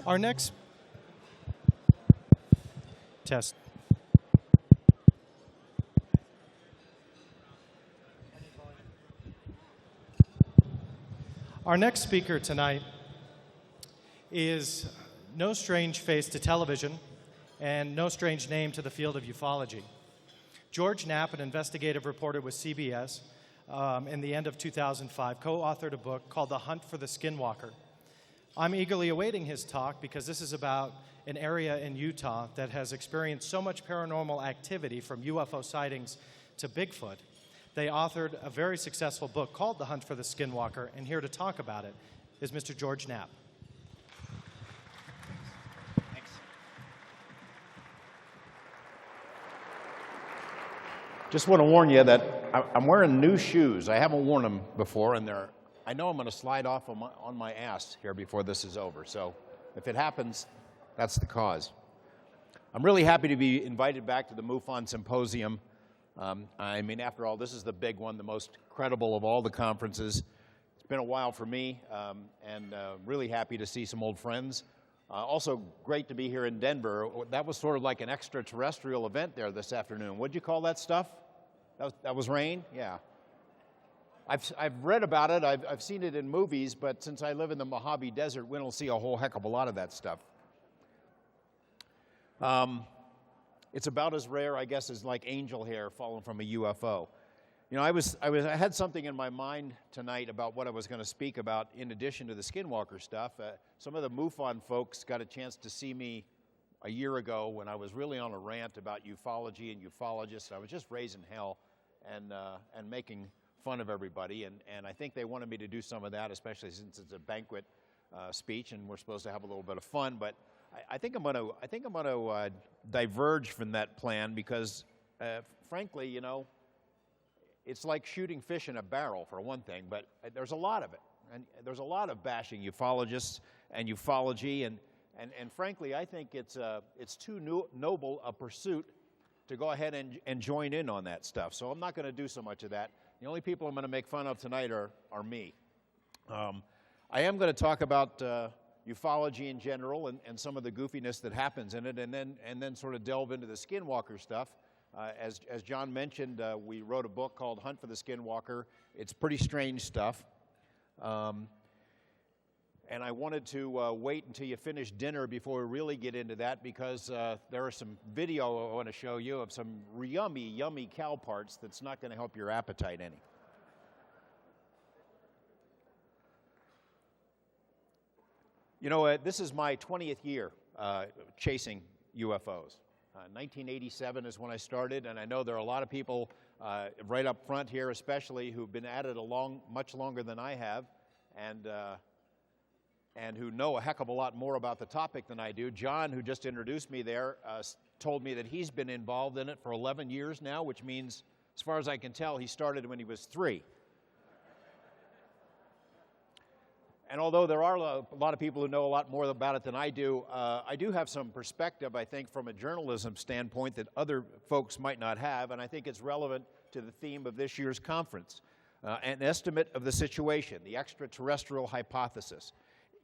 Our next test. Our next speaker tonight is no strange face to television and no strange name to the field of ufology. George Knapp, an investigative reporter with CBS, in the end of 2005, co-authored a book called The Hunt for the Skinwalker. I'm eagerly awaiting his talk because this is about an area in Utah that has experienced so much paranormal activity, from UFO sightings to Bigfoot. They authored a very successful book called The Hunt for the Skinwalker, and here to talk about it is Mr. George Knapp. Thanks. Just want to warn you that I'm wearing new shoes. I haven't worn them before, and I know I'm going to slide off on my ass here before this is over. So if it happens, that's the cause. I'm really happy to be invited back to the MUFON Symposium. I mean, after all, this is the big one, the most credible of all the conferences. It's been a while for me, and really happy to see some old friends. Also great to be here in Denver. That was sort of like an extraterrestrial event there this afternoon. What'd you call that stuff? That was rain? Yeah. I've read about it. I've seen it in movies, but since I live in the Mojave Desert, we don't see a whole heck of a lot of that stuff. It's about as rare, I guess, as like angel hair falling from a UFO. You know, I had something in my mind tonight about what I was going to speak about in addition to the Skinwalker stuff. Some of the MUFON folks got a chance to see me a year ago when I was really on a rant about ufology and ufologists. I was just raising hell and making fun of everybody, and I think they wanted me to do some of that, especially since it's a banquet speech and we're supposed to have a little bit of fun. But I think I'm going to diverge from that plan because, frankly, you know, it's like shooting fish in a barrel for one thing. But there's a lot of it, and there's a lot of bashing ufologists and ufology, and frankly, I think it's too noble a pursuit to go ahead and join in on that stuff. So I'm not going to do so much of that. The only people I'm going to make fun of tonight are me. I am going to talk about ufology in general and some of the goofiness that happens in it, and then sort of delve into the Skinwalker stuff. As John mentioned, we wrote a book called Hunt for the Skinwalker. It's pretty strange stuff. And I wanted to wait until you finish dinner before we really get into that, because there are some video I want to show you of some yummy cow parts that's not going to help your appetite any. You know, this is my 20th year chasing UFOs. 1987 is when I started, and I know there are a lot of people right up front here especially who've been at it much longer than I have, and who know a heck of a lot more about the topic than I do. John, who just introduced me there, told me that he's been involved in it for 11 years now, which means, as far as I can tell, he started when he was 3. And although there are a lot of people who know a lot more about it than I do have some perspective, I think, from a journalism standpoint that other folks might not have, and I think it's relevant to the theme of this year's conference. An estimate of the situation, the extraterrestrial hypothesis.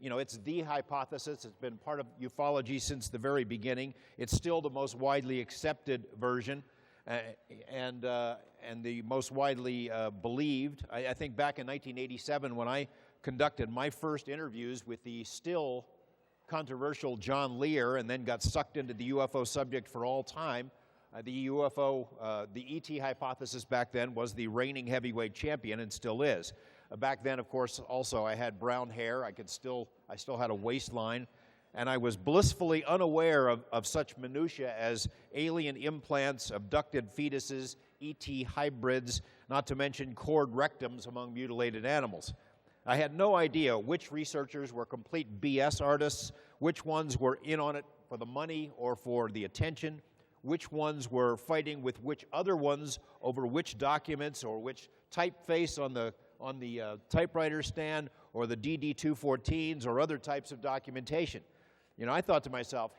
You know, it's the hypothesis. It's been part of ufology since the very beginning. It's still the most widely accepted version and the most widely believed. I think back in 1987 when I conducted my first interviews with the still controversial John Lear and then got sucked into the UFO subject for all time, the ET hypothesis back then was the reigning heavyweight champion and still is. Back then, of course, also I had brown hair. I still had a waistline, and I was blissfully unaware of such minutia as alien implants, abducted fetuses, ET hybrids, not to mention cord rectums among mutilated animals. I had no idea which researchers were complete BS artists, which ones were in on it for the money or for the attention, which ones were fighting with which other ones over which documents or which typeface on the typewriter stand or the DD-214s or other types of documentation. You know, I thought to myself,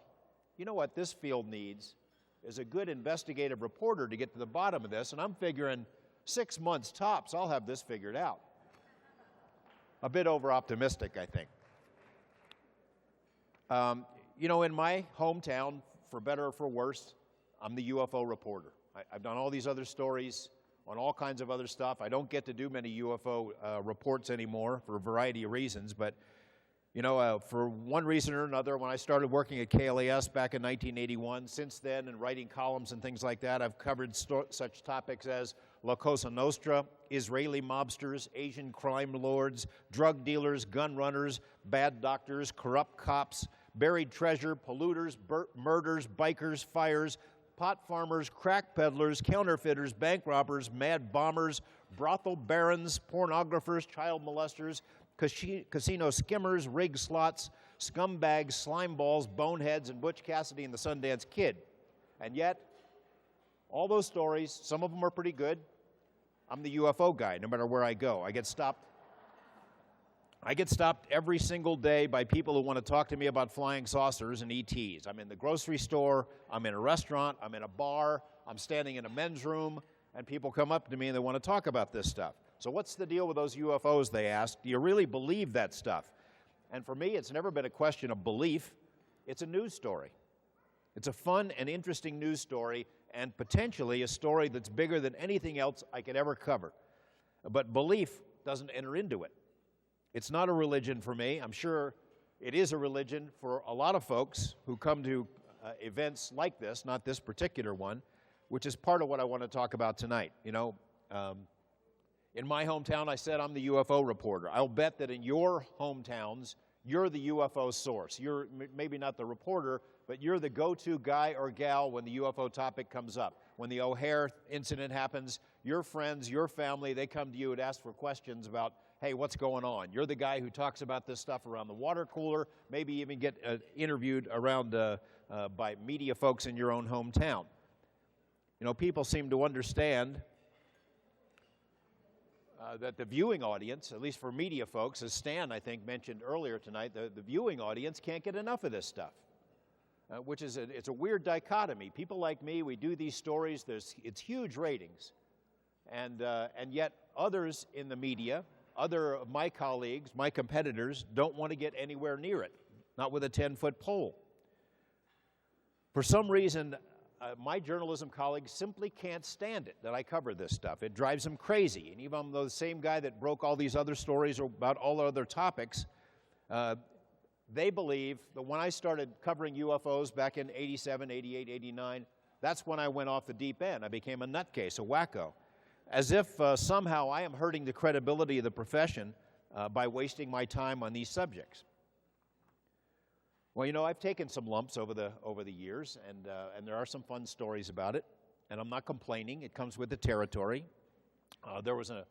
you know what this field needs is a good investigative reporter to get to the bottom of this, and I'm figuring 6 months tops, I'll have this figured out. A bit over-optimistic, I think. You know, in my hometown, for better or for worse, I'm the UFO reporter. I've done all these other stories on all kinds of other stuff. I don't get to do many UFO reports anymore for a variety of reasons, but you know, for one reason or another, when I started working at KLAS back in 1981, since then, and writing columns and things like that, I've covered such topics as La Cosa Nostra, Israeli mobsters, Asian crime lords, drug dealers, gun runners, bad doctors, corrupt cops, buried treasure, polluters, murders, bikers, fires, pot farmers, crack peddlers, counterfeiters, bank robbers, mad bombers, brothel barons, pornographers, child molesters, casino skimmers, rig slots, scumbags, slime balls, boneheads, and Butch Cassidy and the Sundance Kid. And yet, all those stories, some of them are pretty good. I'm the UFO guy, no matter where I go. I get stopped every single day by people who want to talk to me about flying saucers and ETs. I'm in the grocery store, I'm in a restaurant, I'm in a bar, I'm standing in a men's room, and people come up to me and they want to talk about this stuff. So what's the deal with those UFOs, they ask? Do you really believe that stuff? And for me, it's never been a question of belief. It's a news story. It's a fun and interesting news story, and potentially a story that's bigger than anything else I could ever cover. But belief doesn't enter into it. It's not a religion for me. I'm sure it is a religion for a lot of folks who come to events like this, not this particular one, which is part of what I want to talk about tonight. You know, in my hometown, I said I'm the UFO reporter. I'll bet that in your hometowns, you're the UFO source. You're maybe not the reporter, but you're the go-to guy or gal when the UFO topic comes up. When the O'Hare incident happens, your friends, your family, they come to you and ask for questions about, hey, what's going on? You're the guy who talks about this stuff around the water cooler, maybe even get interviewed around by media folks in your own hometown. You know, people seem to understand that the viewing audience, at least for media folks, as Stan, I think, mentioned earlier tonight, the viewing audience can't get enough of this stuff, which is it's a weird dichotomy. People like me, we do these stories, it's huge ratings, and yet others in the media, other of my colleagues, my competitors, don't want to get anywhere near it, not with a 10-foot pole. For some reason, my journalism colleagues simply can't stand it that I cover this stuff. It drives them crazy. And even though the same guy that broke all these other stories about all other topics, they believe that when I started covering UFOs back in 87, 88, 89, that's when I went off the deep end. I became a nutcase, a wacko. As if somehow I am hurting the credibility of the profession by wasting my time on these subjects. Well, you know, I've taken some lumps over the years, and there are some fun stories about it, and I'm not complaining. It comes with the territory. There was a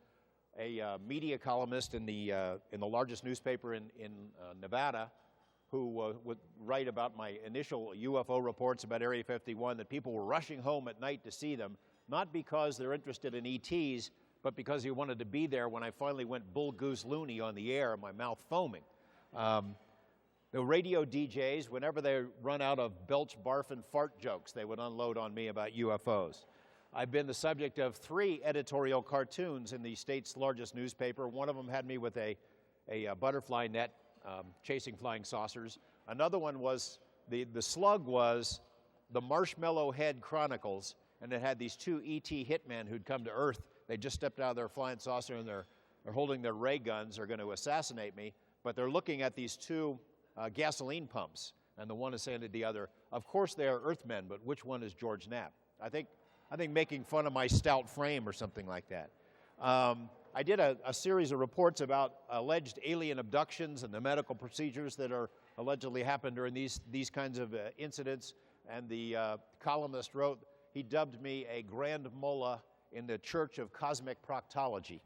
media columnist in the largest newspaper in Nevada who would write about my initial UFO reports about Area 51, that people were rushing home at night to see them, not because they're interested in ETs, but because he wanted to be there when I finally went bull goose loony on the air, my mouth foaming. The radio DJs, whenever they run out of belch, barf, and fart jokes, they would unload on me about UFOs. I've been the subject of 3 editorial cartoons in the state's largest newspaper. One of them had me with a butterfly net chasing flying saucers. Another one was, the slug was the Marshmallow Head Chronicles, and it had these 2 ET hitmen who'd come to Earth. They just stepped out of their flying saucer, and they're holding their ray guns. They're going to assassinate me, but they're looking at these 2 gasoline pumps, and the one is saying to the other, of course they are Earthmen, but which one is George Knapp? I think making fun of my stout frame or something like that. I did a series of reports about alleged alien abductions and the medical procedures that are allegedly happened during these kinds of incidents, and the columnist wrote, he dubbed me a grand mullah in the Church of Cosmic Proctology.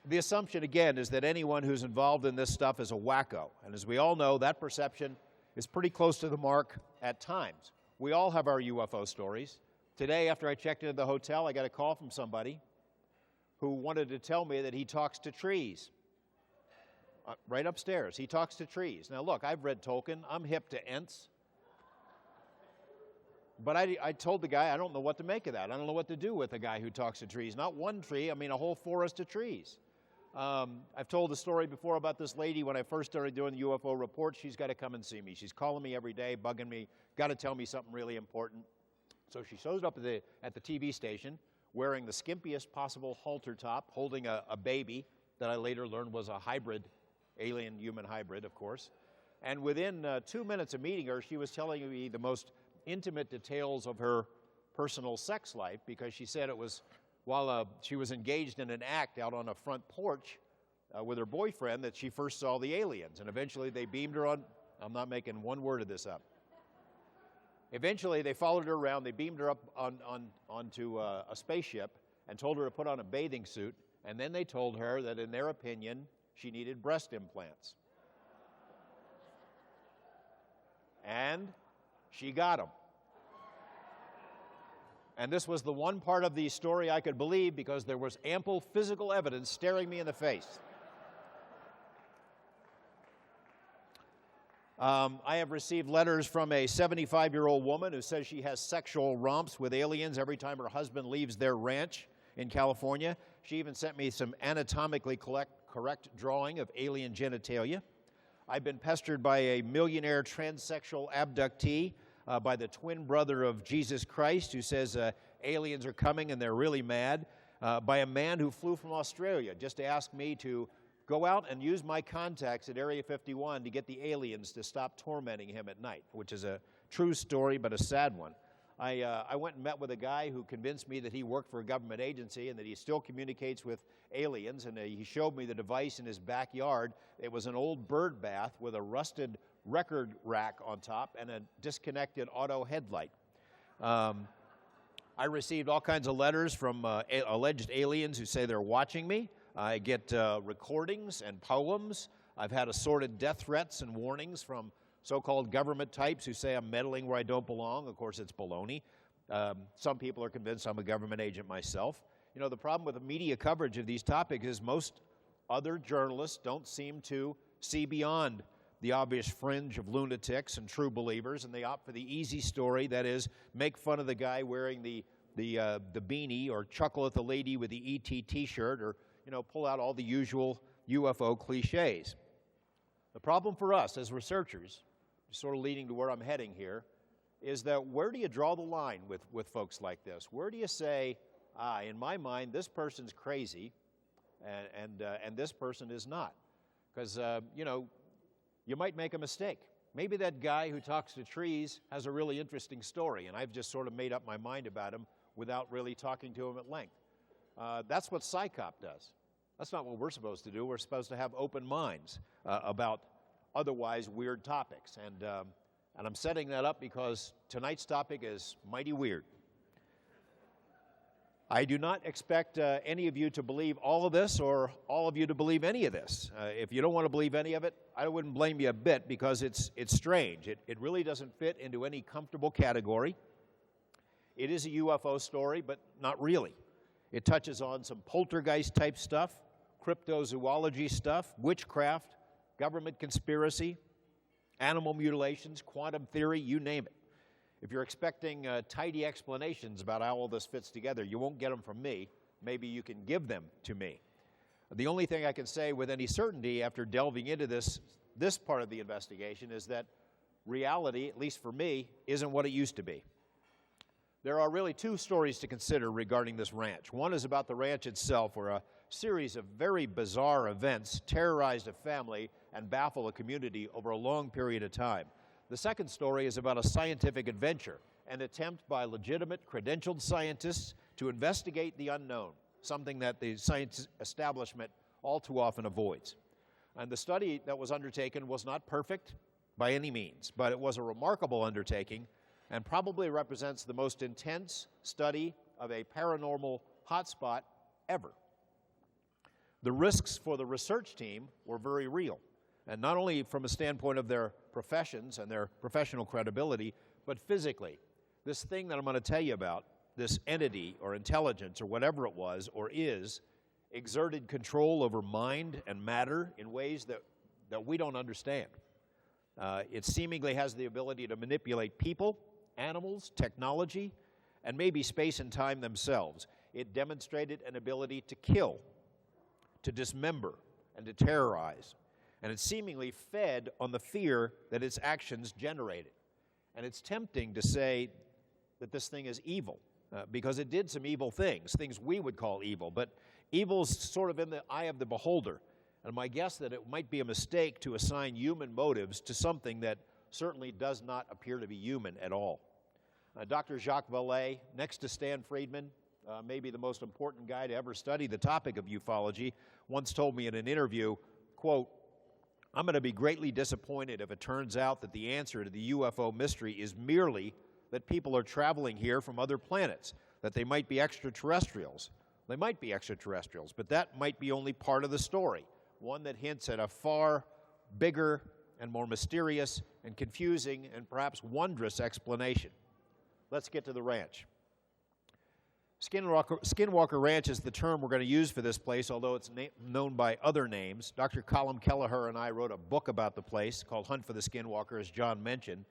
The assumption, again, is that anyone who's involved in this stuff is a wacko. And as we all know, that perception is pretty close to the mark at times. We all have our UFO stories. Today, after I checked into the hotel, I got a call from somebody who wanted to tell me that he talks to trees. Right upstairs, he talks to trees. Now look, I've read Tolkien, I'm hip to Ents. But I told the guy, I don't know what to make of that. I don't know what to do with a guy who talks to trees. Not one tree, I mean a whole forest of trees. I've told the story before about this lady when I first started doing the UFO reports. She's got to come and see me. She's calling me every day, bugging me, got to tell me something really important. So she shows up at the TV station wearing the skimpiest possible halter top, holding a baby that I later learned was a hybrid, alien-human hybrid, of course. And within 2 minutes of meeting her, she was telling me the most intimate details of her personal sex life, because she said it was while she was engaged in an act out on a front porch with her boyfriend that she first saw the aliens. And eventually they beamed her on, I'm not making one word of this up. Eventually they followed her around, they beamed her up onto a spaceship and told her to put on a bathing suit, and then they told her that in their opinion she needed breast implants. And she got them. And this was the one part of the story I could believe, because there was ample physical evidence staring me in the face. I have received letters from a 75-year-old woman who says she has sexual romps with aliens every time her husband leaves their ranch in California. She even sent me some anatomically correct drawing of alien genitalia. I've been pestered by a millionaire transsexual abductee, by the twin brother of Jesus Christ, who says aliens are coming and they're really mad, by a man who flew from Australia just to ask me to go out and use my contacts at Area 51 to get the aliens to stop tormenting him at night, which is a true story but a sad one. I went and met with a guy who convinced me that he worked for a government agency and that he still communicates with aliens, and he showed me the device in his backyard. It was an old bird bath with a rusted record rack on top and a disconnected auto headlight. I received all kinds of letters from alleged aliens who say they're watching me. I get recordings and poems. I've had assorted death threats and warnings from so-called government types who say I'm meddling where I don't belong. Of course, it's baloney. Some people are convinced I'm a government agent myself. You know, the problem with the media coverage of these topics is most other journalists don't seem to see beyond the obvious fringe of lunatics and true believers, and they opt for the easy story, that is, make fun of the guy wearing the beanie, or chuckle at the lady with the ET t-shirt, or, you know, pull out all the usual UFO cliches. The problem for us as researchers, sort of leading to where I'm heading here, is that where do you draw the line with folks like this? Where do you say, in my mind, this person's crazy, and this person is not? Because, you know, you might make a mistake. Maybe that guy who talks to trees has a really interesting story, and I've just sort of made up my mind about him without really talking to him at length. That's what PsyCop does. That's not what we're supposed to do. We're supposed to have open minds about otherwise weird topics. And I'm setting that up because tonight's topic is mighty weird. I do not expect any of you to believe all of this, or all of you to believe any of this. If you don't want to believe any of it, I wouldn't blame you a bit, because it's strange. It really doesn't fit into any comfortable category. It is a UFO story, but not really. It touches on some poltergeist-type stuff, cryptozoology stuff, witchcraft, government conspiracy, animal mutilations, quantum theory, you name it. If you're expecting tidy explanations about how all this fits together, you won't get them from me. Maybe you can give them to me. The only thing I can say with any certainty after delving into this part of the investigation is that reality, at least for me, isn't what it used to be. There are really two stories to consider regarding this ranch. One is about the ranch itself, where a series of very bizarre events terrorized a family and baffled a community over a long period of time. The second story is about a scientific adventure, an attempt by legitimate, credentialed scientists to investigate the unknown, something that the science establishment all too often avoids. And the study that was undertaken was not perfect by any means, but it was a remarkable undertaking and probably represents the most intense study of a paranormal hotspot ever. The risks for the research team were very real, and not only from a standpoint of their professions and their professional credibility, but physically. This thing that I'm going to tell you about, this entity or intelligence or whatever it was or is, exerted control over mind and matter in ways that we don't understand. It seemingly has the ability to manipulate people, animals, technology, and maybe space and time themselves. It demonstrated an ability to kill, to dismember, and to terrorize. And it seemingly fed on the fear that its actions generated. And it's tempting to say that this thing is evil, because it did some evil things we would call evil, but evil's sort of in the eye of the beholder. And my guess that it might be a mistake to assign human motives to something that certainly does not appear to be human at all. Dr. Jacques Vallée, next to Stan Friedman, maybe the most important guy to ever study the topic of ufology, once told me in an interview, quote, "I'm going to be greatly disappointed if it turns out that the answer to the UFO mystery is merely that people are traveling here from other planets, that they might be extraterrestrials. They might be extraterrestrials, but that might be only part of the story, one that hints at a far bigger and more mysterious and confusing and perhaps wondrous explanation." Let's get to the ranch. Skinwalker Ranch is the term we're going to use for this place, although it's known by other names. Dr. Colin Kelleher and I wrote a book about the place called Hunt for the Skinwalker, as John mentioned.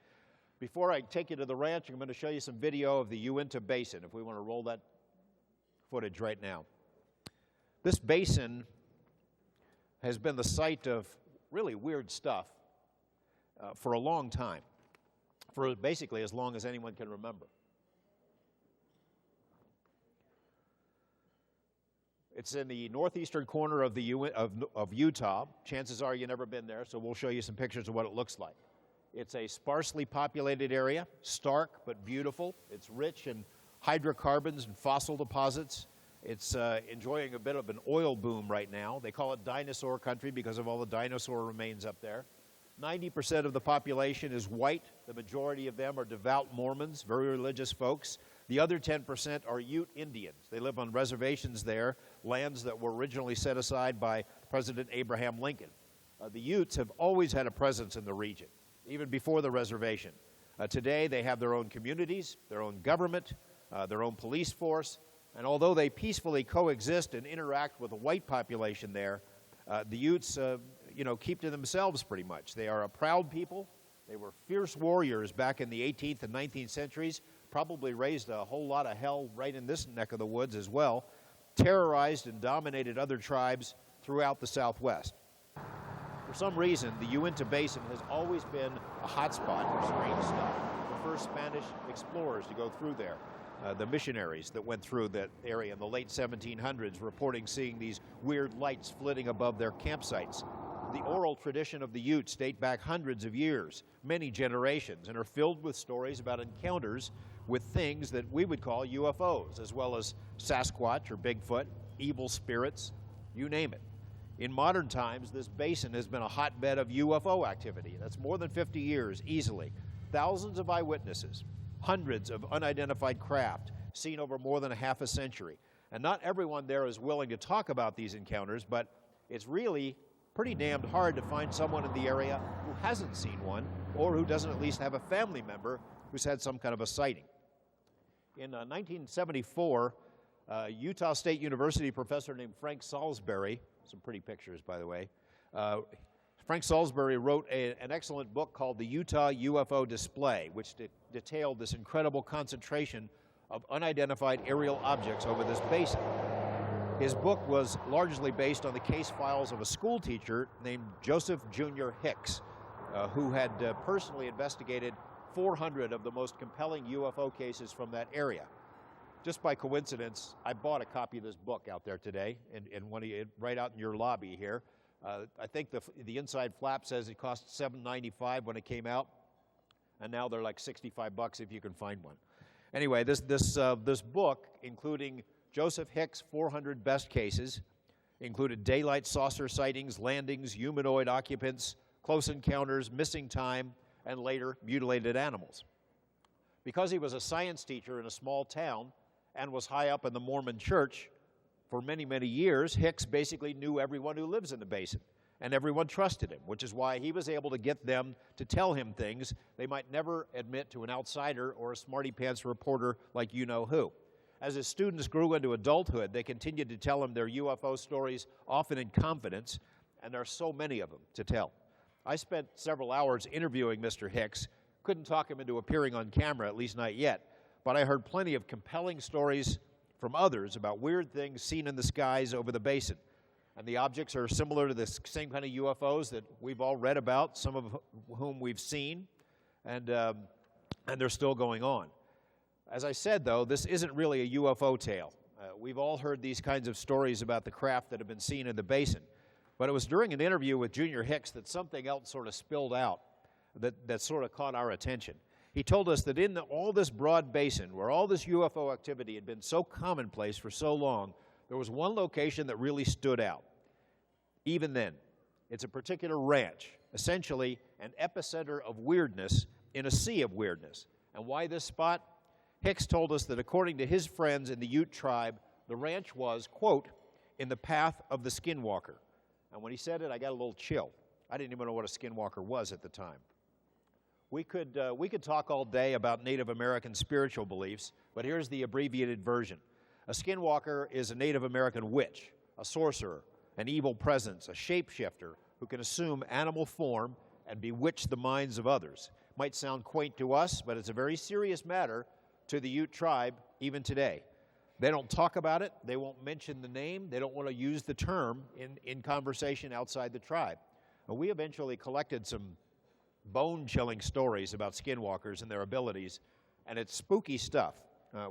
Before I take you to the ranch, I'm going to show you some video of the Uinta Basin, if we want to roll that footage right now. This basin has been the site of really weird stuff for a long time, for basically as long as anyone can remember. It's in the northeastern corner of Utah. Chances are you've never been there, so we'll show you some pictures of what it looks like. It's a sparsely populated area, stark but beautiful. It's rich in hydrocarbons and fossil deposits. It's enjoying a bit of an oil boom right now. They call it dinosaur country because of all the dinosaur remains up there. 90% of the population is white. The majority of them are devout Mormons, very religious folks. The other 10% are Ute Indians. They live on reservations there, lands that were originally set aside by President Abraham Lincoln. The Utes have always had a presence in the region, even before the reservation. Today, they have their own communities, their own government, their own police force, and although they peacefully coexist and interact with the white population there, the Utes keep to themselves pretty much. They are a proud people. They were fierce warriors back in the 18th and 19th centuries, probably raised a whole lot of hell right in this neck of the woods as well, terrorized and dominated other tribes throughout the Southwest. For some reason, the Uinta Basin has always been a hotspot for strange stuff. The first Spanish explorers to go through there, the missionaries that went through that area in the late 1700s, reporting seeing these weird lights flitting above their campsites. The oral tradition of the Utes date back hundreds of years, many generations, and are filled with stories about encounters with things that we would call UFOs, as well as Sasquatch or Bigfoot, evil spirits, you name it. In modern times, this basin has been a hotbed of UFO activity. That's more than 50 years, easily. Thousands of eyewitnesses, hundreds of unidentified craft, seen over more than a half a century. And not everyone there is willing to talk about these encounters, but it's really pretty damned hard to find someone in the area who hasn't seen one, or who doesn't at least have a family member who's had some kind of a sighting. In 1974, Utah State University professor named Frank Salisbury, some pretty pictures, by the way, Frank Salisbury wrote an excellent book called The Utah UFO Display, which detailed this incredible concentration of unidentified aerial objects over this basin. His book was largely based on the case files of a school teacher named Joseph Jr. Hicks, who had personally investigated 400 of the most compelling UFO cases from that area. Just by coincidence, I bought a copy of this book out there today, and right out in your lobby here. I think the inside flap says it cost $7.95 when it came out, and now they're like $65 if you can find one. Anyway, this book, including Joseph Hicks' 400 best cases, included daylight saucer sightings, landings, humanoid occupants, close encounters, missing time, and later mutilated animals. Because he was a science teacher in a small town and was high up in the Mormon church for many, many years, Hicks basically knew everyone who lives in the basin, and everyone trusted him, which is why he was able to get them to tell him things they might never admit to an outsider or a smarty-pants reporter like you-know-who. As his students grew into adulthood, they continued to tell him their UFO stories, often in confidence, and there are so many of them to tell. I spent several hours interviewing Mr. Hicks. Couldn't talk him into appearing on camera, at least not yet, but I heard plenty of compelling stories from others about weird things seen in the skies over the basin. And the objects are similar to the same kind of UFOs that we've all read about, some of whom we've seen, and they're still going on. As I said, though, this isn't really a UFO tale. We've all heard these kinds of stories about the craft that have been seen in the Basin. But it was during an interview with Junior Hicks that something else sort of spilled out that sort of caught our attention. He told us that in all this broad basin, where all this UFO activity had been so commonplace for so long, there was one location that really stood out. Even then, it's a particular ranch, essentially an epicenter of weirdness in a sea of weirdness. And why this spot? Hicks told us that according to his friends in the Ute tribe, the ranch was, quote, in the path of the Skinwalker. And when he said it, I got a little chill. I didn't even know what a Skinwalker was at the time. We could talk all day about Native American spiritual beliefs, but here's the abbreviated version. A Skinwalker is a Native American witch, a sorcerer, an evil presence, a shapeshifter who can assume animal form and bewitch the minds of others. Might sound quaint to us, but it's a very serious matter to the Ute tribe even today. They don't talk about it. They won't mention the name. They don't want to use the term in conversation outside the tribe. But we eventually collected some bone-chilling stories about skinwalkers and their abilities, and it's spooky stuff,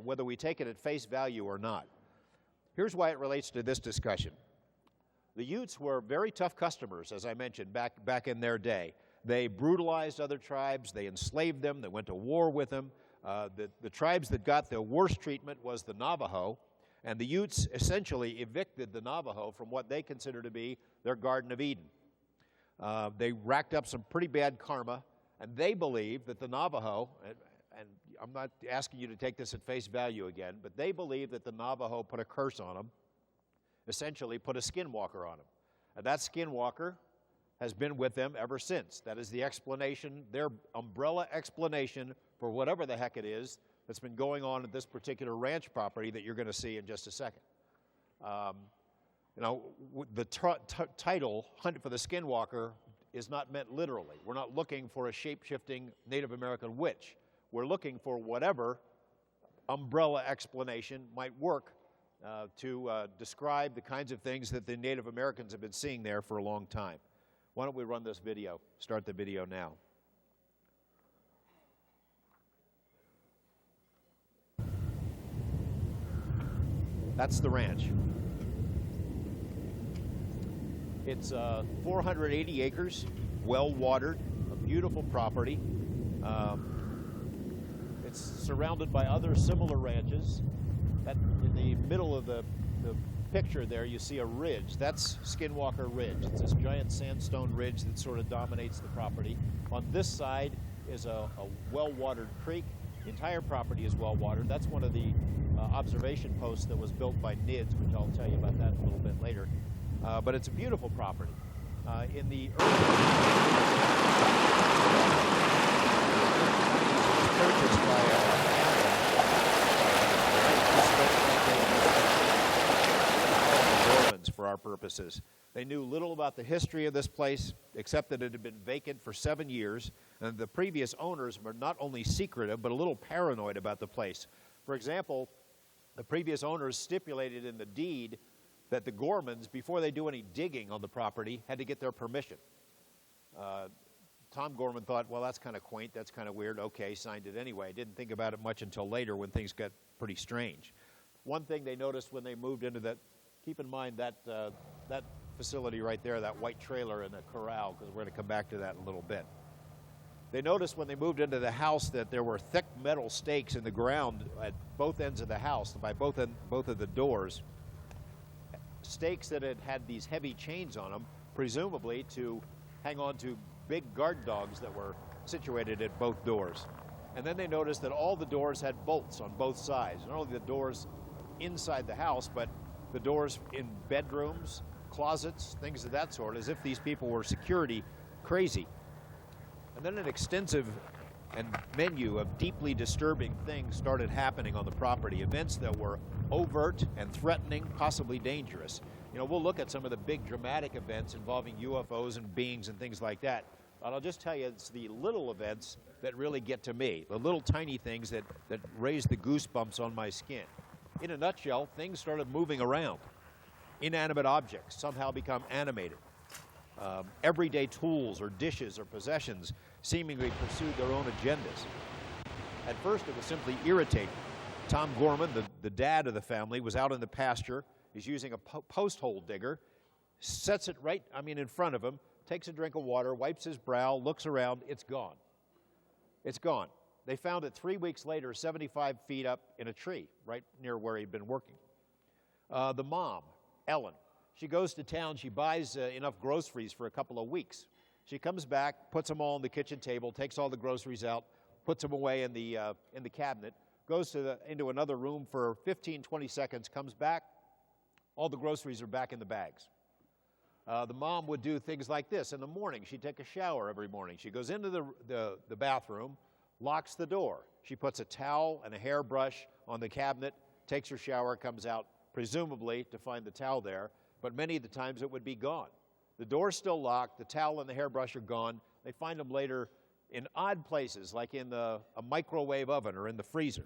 whether we take it at face value or not. Here's why it relates to this discussion. The Utes were very tough customers, as I mentioned, back in their day. They brutalized other tribes. They enslaved them. They went to war with them. The tribes that got the worst treatment was the Navajo, and the Utes essentially evicted the Navajo from what they consider to be their Garden of Eden. They racked up some pretty bad karma, and they believe that the Navajo, and I'm not asking you to take this at face value again, but they believe that the Navajo put a curse on them, essentially put a skinwalker on them. And that skinwalker has been with them ever since. That is the explanation, their umbrella explanation for whatever the heck it is that's been going on at this particular ranch property that you're going to see in just a second. The title, Hunt for the Skinwalker, is not meant literally. We're not looking for a shape-shifting Native American witch. We're looking for whatever umbrella explanation might work to describe the kinds of things that the Native Americans have been seeing there for a long time. Why don't we run this video? Start the video now. That's the ranch. It's 480 acres, well-watered, a beautiful property. It's surrounded by other similar ranches. In the middle of the picture there, you see a ridge. That's Skinwalker Ridge. It's this giant sandstone ridge that sort of dominates the property. On this side is a well-watered creek. The entire property is well-watered. That's one of the observation posts that was built by NIDS, which I'll tell you about that a little bit later. But it's a beautiful property. In the early purchased by for our purposes. They knew little about the history of this place, except that it had been vacant for 7 years, and the previous owners were not only secretive, but a little paranoid about the place. For example, the previous owners stipulated in the deed that the Gormans, before they do any digging on the property, had to get their permission. Tom Gorman thought, well, that's kind of quaint, that's kind of weird, okay, signed it anyway. Didn't think about it much until later when things got pretty strange. One thing they noticed when they moved into that, keep in mind that facility right there, that white trailer and the corral, because we're going to come back to that in a little bit. They noticed when they moved into the house that there were thick metal stakes in the ground at both ends of the house, by both of the doors, stakes that had these heavy chains on them, presumably to hang on to big guard dogs that were situated at both doors. And then they noticed that all the doors had bolts on both sides, not only the doors inside the house, but the doors in bedrooms, closets, things of that sort, as if these people were security crazy. And then an extensive menu of deeply disturbing things started happening on the property, events that were overt and threatening, possibly dangerous. You know, we'll look at some of the big dramatic events involving UFOs and beings and things like that. But I'll just tell you, it's the little events that really get to me, the little tiny things that raise the goosebumps on my skin. In a nutshell, things started moving around. Inanimate objects somehow become animated. Everyday tools or dishes or possessions seemingly pursued their own agendas. At first, it was simply irritating. Tom Gorman, the dad of the family, was out in the pasture. He's using a post hole digger, sets it right, in front of him, takes a drink of water, wipes his brow, looks around. It's gone. It's gone. They found it 3 weeks later, 75 feet up in a tree, right near where he'd been working. The mom, Ellen, she goes to town. She buys enough groceries for a couple of weeks. She comes back, puts them all on the kitchen table, takes all the groceries out, puts them away in the cabinet, goes into another room for 15, 20 seconds, comes back, all the groceries are back in the bags. The mom would do things like this. In the morning, she'd take a shower every morning. She goes into the bathroom, locks the door. She puts a towel and a hairbrush on the cabinet, takes her shower, comes out, presumably to find the towel there, but many of the times it would be gone. The door's still locked, the towel and the hairbrush are gone. They find them later in odd places, like in a microwave oven or in the freezer.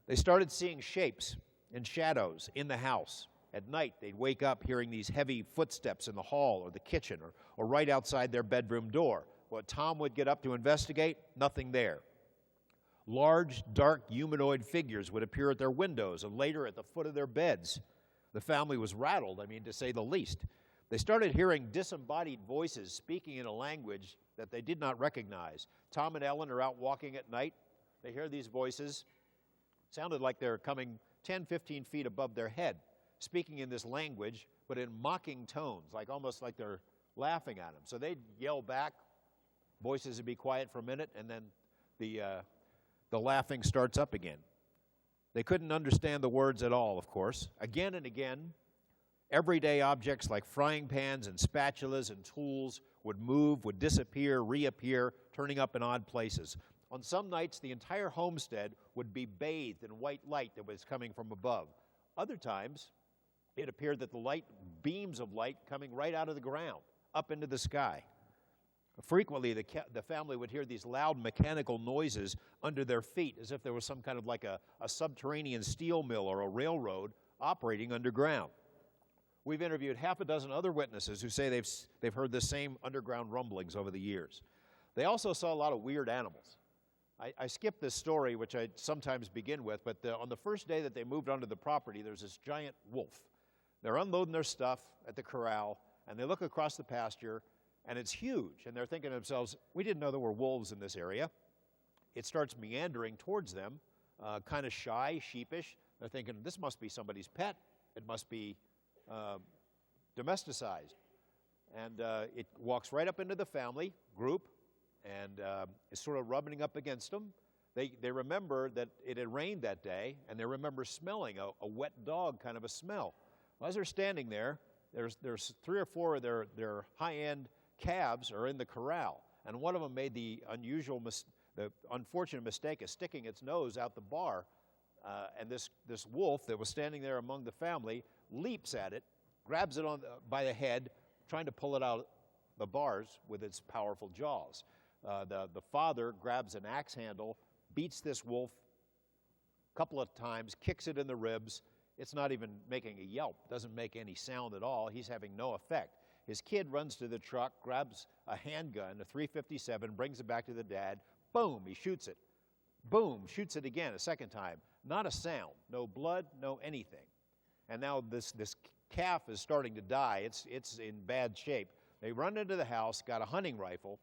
They started seeing shapes and shadows in the house. At night, they'd wake up hearing these heavy footsteps in the hall or the kitchen or right outside their bedroom door. When Tom would get up to investigate, nothing there. Large, dark, humanoid figures would appear at their windows and later at the foot of their beds. The family was rattled, to say the least. They started hearing disembodied voices speaking in a language that they did not recognize. Tom and Ellen are out walking at night. They hear these voices. Sounded like they're coming 10, 15 feet above their head, speaking in this language, but in mocking tones, almost like they're laughing at them. So they'd yell back. Voices would be quiet for a minute, and then the laughing starts up again. They couldn't understand the words at all, of course. Again and again, everyday objects like frying pans and spatulas and tools would move, would disappear, reappear, turning up in odd places. On some nights, the entire homestead would be bathed in white light that was coming from above. Other times, it appeared that the beams of light coming right out of the ground, up into the sky. Frequently, the family would hear these loud mechanical noises under their feet, as if there was some kind of like a subterranean steel mill or a railroad operating underground. We've interviewed half a dozen other witnesses who say they've heard the same underground rumblings over the years. They also saw a lot of weird animals. I skipped this story, which I sometimes begin with, but on the first day that they moved onto the property, there's this giant wolf. They're unloading their stuff at the corral, and they look across the pasture, and it's huge. And they're thinking to themselves, we didn't know there were wolves in this area. It starts meandering towards them, kind of shy, sheepish. They're thinking, this must be somebody's pet. It must be domesticized. And it walks right up into the family group, and is sort of rubbing up against them. They remember that it had rained that day, and they remember smelling a wet dog kind of a smell. Well, as they're standing there, there's 3 or 4 of their high-end calves are in the corral, and one of them made the unfortunate mistake of sticking its nose out the bar, and this wolf that was standing there among the family leaps at it, grabs it by the head, trying to pull it out the bars with its powerful jaws. The father grabs an axe handle, beats this wolf a couple of times, kicks it in the ribs. It's not even making a yelp, doesn't make any sound at all. He's having no effect. His kid runs to the truck, grabs a handgun, a .357, brings it back to the dad. Boom, he shoots it. Boom, shoots it again a second time. Not a sound, no blood, no anything. And now this calf is starting to die. It's in bad shape. They run into the house, got a hunting rifle,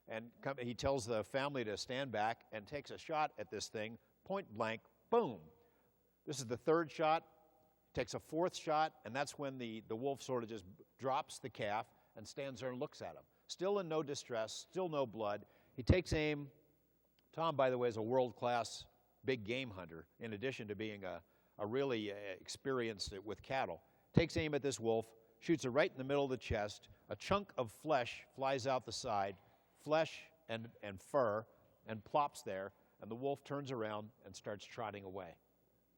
and he tells the family to stand back and takes a shot at this thing, point blank, boom. This is the 3rd shot, takes a 4th shot, and that's when the wolf sort of just drops the calf and stands there and looks at him. Still in no distress, still no blood. He takes aim. Tom, by the way, is a world-class big game hunter, in addition to being a really experienced with cattle. Takes aim at this wolf, shoots it right in the middle of the chest. A chunk of flesh flies out the side, flesh and fur, and plops there, and the wolf turns around and starts trotting away,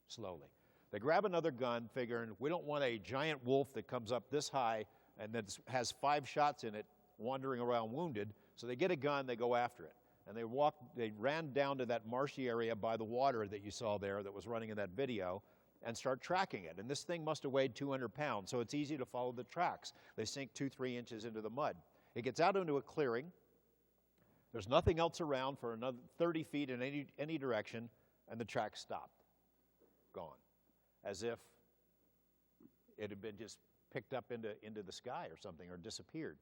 slowly. They grab another gun, figuring we don't want a giant wolf that comes up this high and that has 5 shots in it, wandering around wounded. So they get a gun, they go after it. And they ran down to that marshy area by the water that you saw there that was running in that video, and start tracking it. And this thing must have weighed 200 pounds, so it's easy to follow the tracks. They sink 2-3 inches into the mud. It gets out into a clearing. There's nothing else around for another 30 feet in any direction, and the track stopped. Gone. As if it had been just picked up into the sky or something, or disappeared.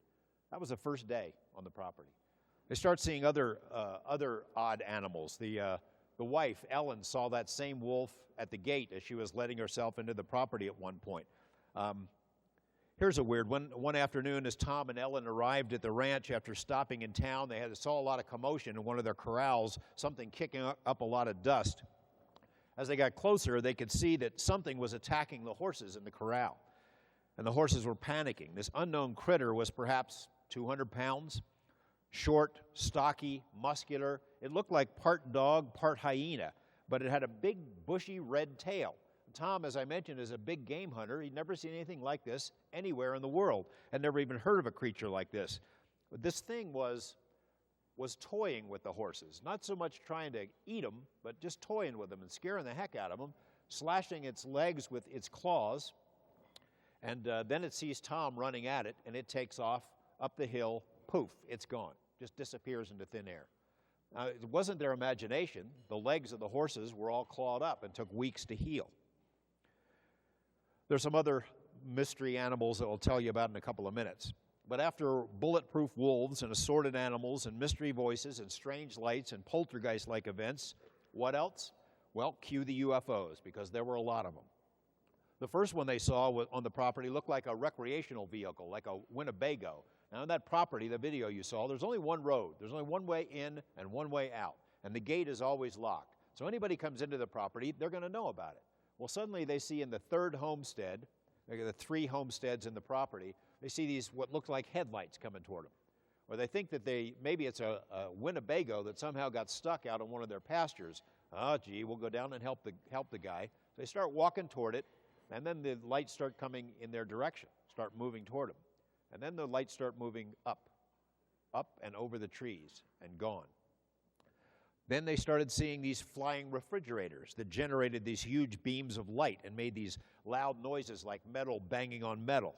That was the first day on the property. They start seeing other odd animals. The wife, Ellen, saw that same wolf at the gate as she was letting herself into the property at one point. Here's a weird one. One afternoon, as Tom and Ellen arrived at the ranch after stopping in town, they saw a lot of commotion in one of their corrals, something kicking up a lot of dust. As they got closer, they could see that something was attacking the horses in the corral, and the horses were panicking. This unknown critter was perhaps 200 pounds, short, stocky, muscular. It looked like part dog, part hyena, but it had a big, bushy red tail. Tom, as I mentioned, is a big game hunter. He'd never seen anything like this anywhere in the world, and never even heard of a creature like this. But this thing was toying with the horses, not so much trying to eat them, but just toying with them and scaring the heck out of them, slashing its legs with its claws, and then it sees Tom running at it, and it takes off up the hill. Poof, it's gone, just disappears into thin air. It wasn't their imagination. The legs of the horses were all clawed up and took weeks to heal. There's some other mystery animals that I'll tell you about in a couple of minutes. But after bulletproof wolves and assorted animals and mystery voices and strange lights and poltergeist-like events, what else? Well, cue the UFOs, because there were a lot of them. The first one they saw on the property looked like a recreational vehicle, like a Winnebago. Now, on that property, the video you saw, there's only one road. There's only one way in and one way out, and the gate is always locked. So anybody comes into the property, they're going to know about it. Well, suddenly they see in the third homestead, the 3 homesteads in the property, they see these what look like headlights coming toward them. Or they think that maybe it's a Winnebago that somehow got stuck out on one of their pastures. Oh, gee, we'll go down and help the guy. So they start walking toward it, and then the lights start coming in their direction, start moving toward them. And then the lights start moving up and over the trees and gone. Then they started seeing these flying refrigerators that generated these huge beams of light and made these loud noises like metal banging on metal.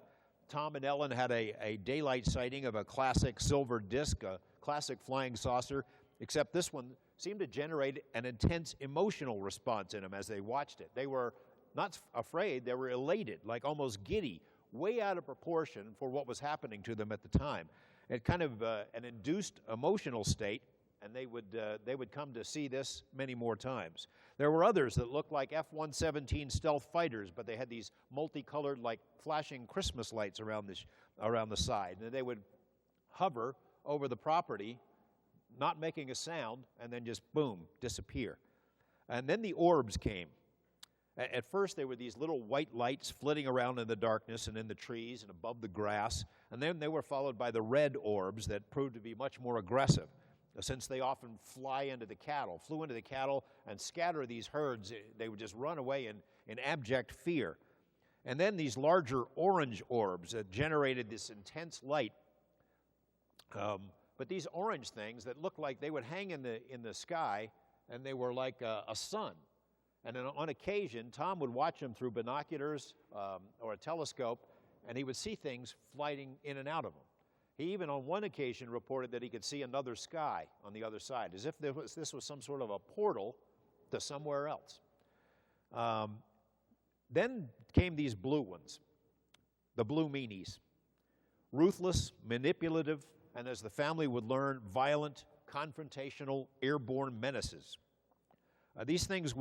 Tom and Ellen had a daylight sighting of a classic silver disc, a classic flying saucer, except this one seemed to generate an intense emotional response in them as they watched it. They were not afraid, they were elated, like almost giddy, way out of proportion for what was happening to them at the time. It kind of an induced emotional state, and they would come to see this many more times. There were others that looked like F-117 stealth fighters, but they had these multicolored, like flashing Christmas lights around the side. And they would hover over the property, not making a sound, and then just boom, disappear. And then the orbs came. At first, they were these little white lights flitting around in the darkness and in the trees and above the grass. And then they were followed by the red orbs that proved to be much more aggressive, since they often flew into the cattle and scatter these herds. They would just run away in abject fear. And then these larger orange orbs that generated this intense light. But these orange things that looked like they would hang in the sky, and they were like a sun. And then on occasion, Tom would watch them through binoculars or a telescope, and he would see things flying in and out of them. He even on one occasion reported that he could see another sky on the other side, as if this was some sort of a portal to somewhere else. Then came these blue ones, the blue meanies. Ruthless, manipulative, and as the family would learn, violent, confrontational, airborne menaces. These things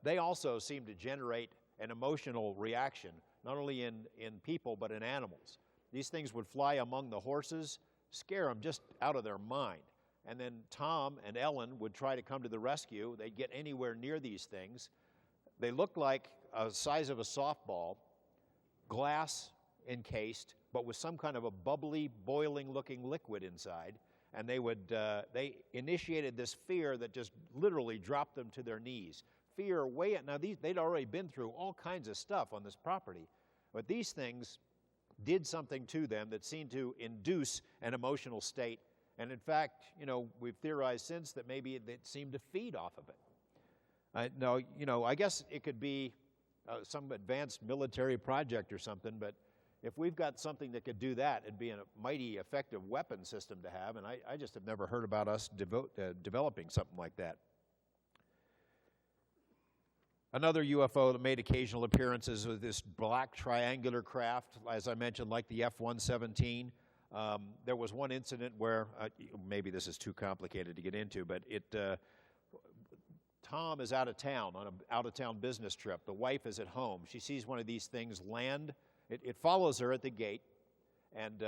they also seem to generate an emotional reaction, not only in people, but in animals. These things would fly among the horses, scare them just out of their mind. And then Tom and Ellen would try to come to the rescue. They'd get anywhere near these things. They looked like the size of a softball, glass encased, but with some kind of a bubbly, boiling-looking liquid inside. And they initiated this fear that just literally dropped them to their knees. Fear way out. Now, they'd already been through all kinds of stuff on this property, but these things did something to them that seemed to induce an emotional state. And in fact, we've theorized since that maybe it seemed to feed off of it. I guess it could be some advanced military project or something, but if we've got something that could do that, it'd be a mighty effective weapon system to have, and I just have never heard about us developing something like that. Another UFO that made occasional appearances was this black triangular craft, as I mentioned, like the F-117. There was one incident where, maybe this is too complicated to get into, but Tom is out of town on an out-of-town business trip. The wife is at home. She sees one of these things land. It follows her at the gate, and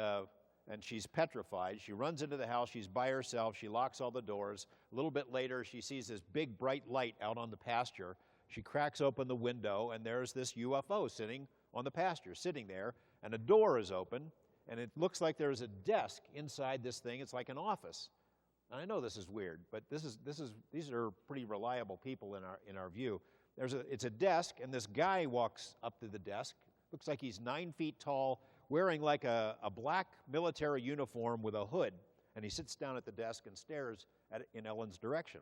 she's petrified. She runs into the house. She's by herself. She locks all the doors. A little bit later, she sees this big, bright light out on the pasture. She cracks open the window, and there's this UFO sitting on the pasture, sitting there, and a door is open, and it looks like there's a desk inside this thing. It's like an office. And I know this is weird, but these are pretty reliable people in our view. It's a desk, and this guy walks up to the desk. Looks like he's 9 feet tall, wearing like a black military uniform with a hood, and he sits down at the desk and stares in Ellen's direction.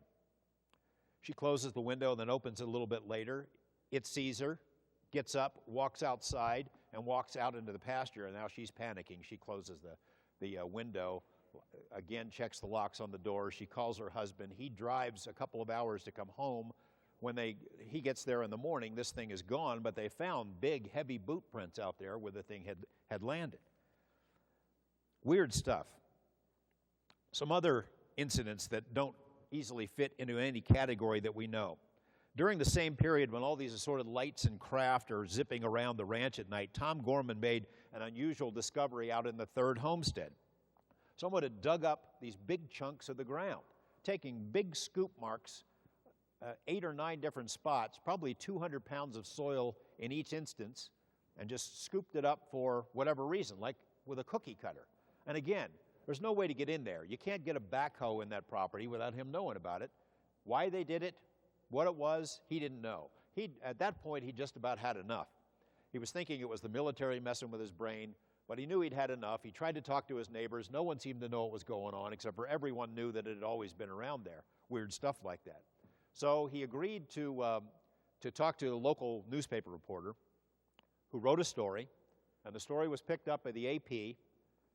She closes the window and then opens it a little bit later. It sees her, gets up, walks outside, and walks out into the pasture, and now she's panicking. She closes the window, again checks the locks on the door. She calls her husband. He drives a couple of hours to come home. When he gets there in the morning, this thing is gone, but they found big, heavy boot prints out there where the thing had landed. Weird stuff. Some other incidents that don't easily fit into any category that we know. During the same period when all these assorted lights and craft are zipping around the ranch at night, Tom Gorman made an unusual discovery out in the third homestead. Someone had dug up these big chunks of the ground, taking big scoop marks, 8 or 9 different spots, probably 200 pounds of soil in each instance, and just scooped it up for whatever reason, like with a cookie cutter. And again, there's no way to get in there. You can't get a backhoe in that property without him knowing about it. Why they did it, what it was, he didn't know. At that point, he just about had enough. He was thinking it was the military messing with his brain, but he knew he'd had enough. He tried to talk to his neighbors. No one seemed to know what was going on, except for everyone knew that it had always been around there. Weird stuff like that. So he agreed to talk to a local newspaper reporter who wrote a story, and the story was picked up by the AP,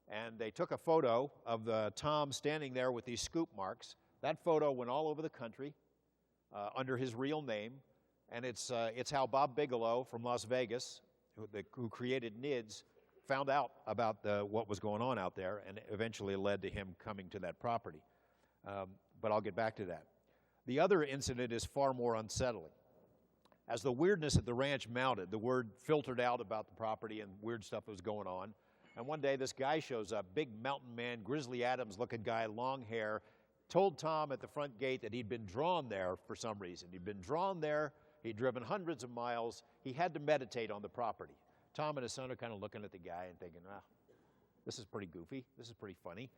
and they took a photo of Tom standing there with these scoop marks. That photo went all over the country under his real name, and it's how Bob Bigelow from Las Vegas, who created NIDS, found out about what was going on out there, and eventually led to him coming to that property. But I'll get back to that. The other incident is far more unsettling. As the weirdness at the ranch mounted, the word filtered out about the property and weird stuff was going on. And one day this guy shows up, big mountain man, Grizzly Adams-looking guy, long hair, told Tom at the front gate that he'd been drawn there for some reason. He'd been drawn there. He'd driven hundreds of miles. He had to meditate on the property. Tom and his son are kind of looking at the guy and thinking, this is pretty goofy. This is pretty funny.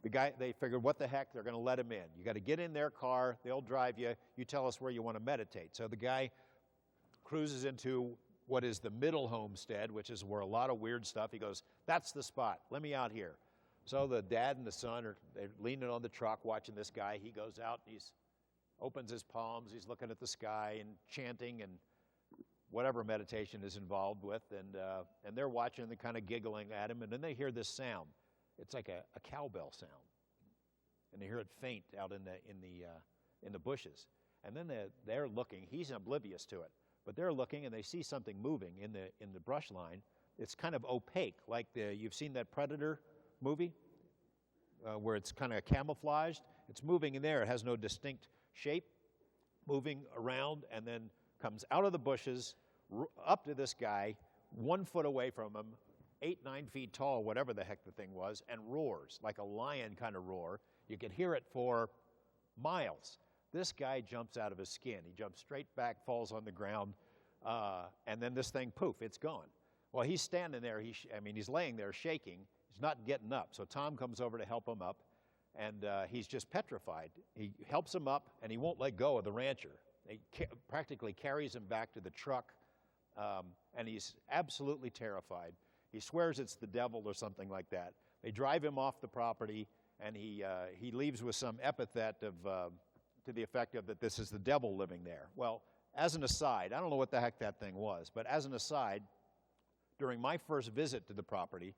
The guy, they figured, what the heck, they're going to let him in. You got to get in their car, they'll drive you, you tell us where you want to meditate. So the guy cruises into what is the middle homestead, which is where a lot of weird stuff, he goes, that's the spot, let me out here. So the dad and the son they're leaning on the truck watching this guy. He goes out, and opens his palms, he's looking at the sky and chanting and whatever meditation is involved with, and they're watching and kind of giggling at him, and then they hear this sound. It's like a cowbell sound, and they hear it faint out in the bushes. And then they're looking. He's oblivious to it, but they're looking and they see something moving in the brush line. It's kind of opaque, like you've seen that Predator movie where it's kind of camouflaged. It's moving in there. It has no distinct shape, moving around, and then comes out of the bushes up to this guy, 1 foot away from him, 8, 9 feet tall, whatever the heck the thing was, and roars like a lion kind of roar. You could hear it for miles. This guy jumps out of his skin. He jumps straight back, falls on the ground, and then this thing, poof, it's gone. Well, he's standing there. He's laying there shaking. He's not getting up. So Tom comes over to help him up, and he's just petrified. He helps him up, and he won't let go of the rancher. He practically carries him back to the truck, and he's absolutely terrified. He swears it's the devil or something like that. They drive him off the property, and he leaves with some epithet to the effect of that this is the devil living there. Well, as an aside, I don't know what the heck that thing was, but as an aside, during my first visit to the property,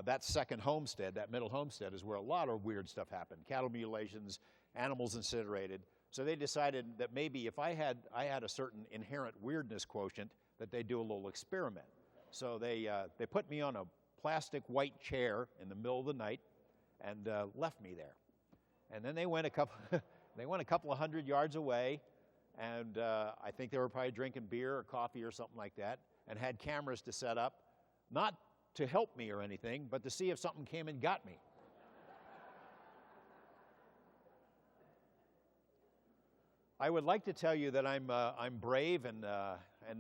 that second homestead, that middle homestead, is where a lot of weird stuff happened. Cattle mutilations, animals incinerated. So they decided that maybe if I had a certain inherent weirdness quotient, that they'd do a little experiment. So they put me on a plastic white chair in the middle of the night and left me there. And then they went a couple of hundred yards away, and I think they were probably drinking beer or coffee or something like that, and had cameras to set up, not to help me or anything, but to see if something came and got me. I would like to tell you that I'm brave and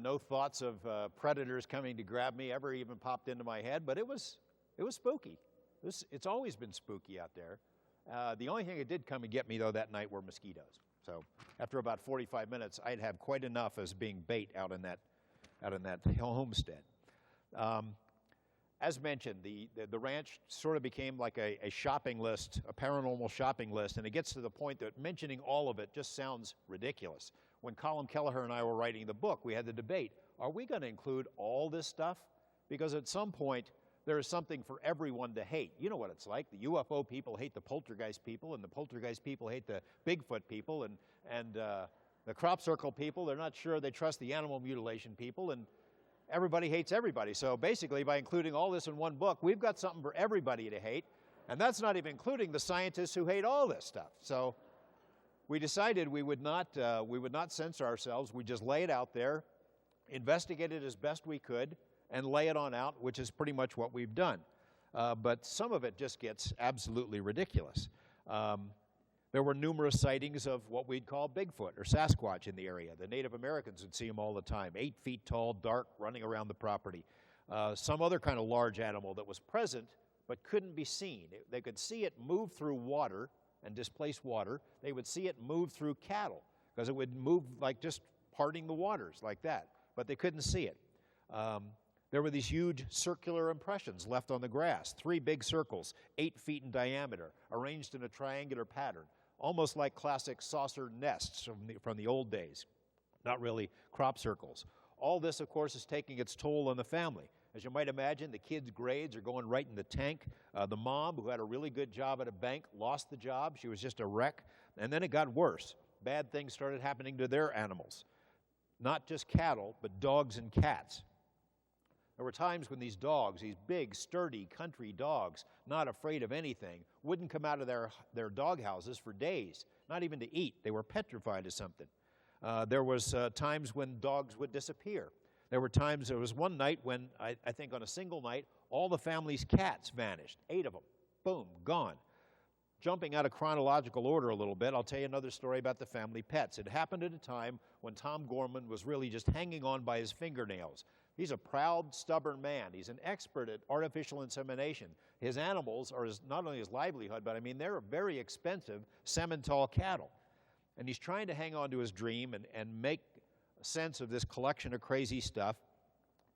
no thoughts of predators coming to grab me ever even popped into my head, but it was spooky. It's always been spooky out there. The only thing that did come and get me, though, that night were mosquitoes. So after about 45 minutes, I'd have quite enough as being bait out in that homestead. As mentioned, the ranch sort of became like a shopping list, a paranormal shopping list, and it gets to the point that mentioning all of it just sounds ridiculous. When Colin Kelleher and I were writing the book, we had the debate, are we going to include all this stuff? Because at some point, there is something for everyone to hate. You know what it's like. The UFO people hate the poltergeist people, and the poltergeist people hate the Bigfoot people, and the crop circle people, they're not sure they trust the animal mutilation people, and everybody hates everybody. So basically, by including all this in one book, we've got something for everybody to hate, and that's not even including the scientists who hate all this stuff. So we decided we would not censor ourselves. We just lay it out there, investigate it as best we could, and lay it on out, which is pretty much what we've done. But some of it just gets absolutely ridiculous. There were numerous sightings of what we'd call Bigfoot or Sasquatch in the area. The Native Americans would see them all the time, 8 feet tall, dark, running around the property. Some other kind of large animal that was present but couldn't be seen. They could see it move through water and displace water. They would see it move through cattle because it would move like just parting the waters like that, but they couldn't see it. There were these huge circular impressions left on the grass, 3 big circles, 8 feet in diameter, arranged in a triangular pattern, almost like classic saucer nests from the old days, not really crop circles. All this, of course, is taking its toll on the family. As you might imagine, the kids' grades are going right in the tank. The mom, who had a really good job at a bank, lost the job. She was just a wreck. And then it got worse. Bad things started happening to their animals. Not just cattle, but dogs and cats. There were times when these dogs, these big, sturdy country dogs, not afraid of anything, wouldn't come out of their dog houses for days, not even to eat. They were petrified of something. There was times when dogs would disappear. There was one night when, I think on a single night, all the family's cats vanished, 8 of them. Boom, gone. Jumping out of chronological order a little bit, I'll tell you another story about the family pets. It happened at a time when Tom Gorman was really just hanging on by his fingernails. He's a proud, stubborn man. He's an expert at artificial insemination. His animals are not only his livelihood, but I mean, they're very expensive Simmental cattle. And he's trying to hang on to his dream and make sense of this collection of crazy stuff.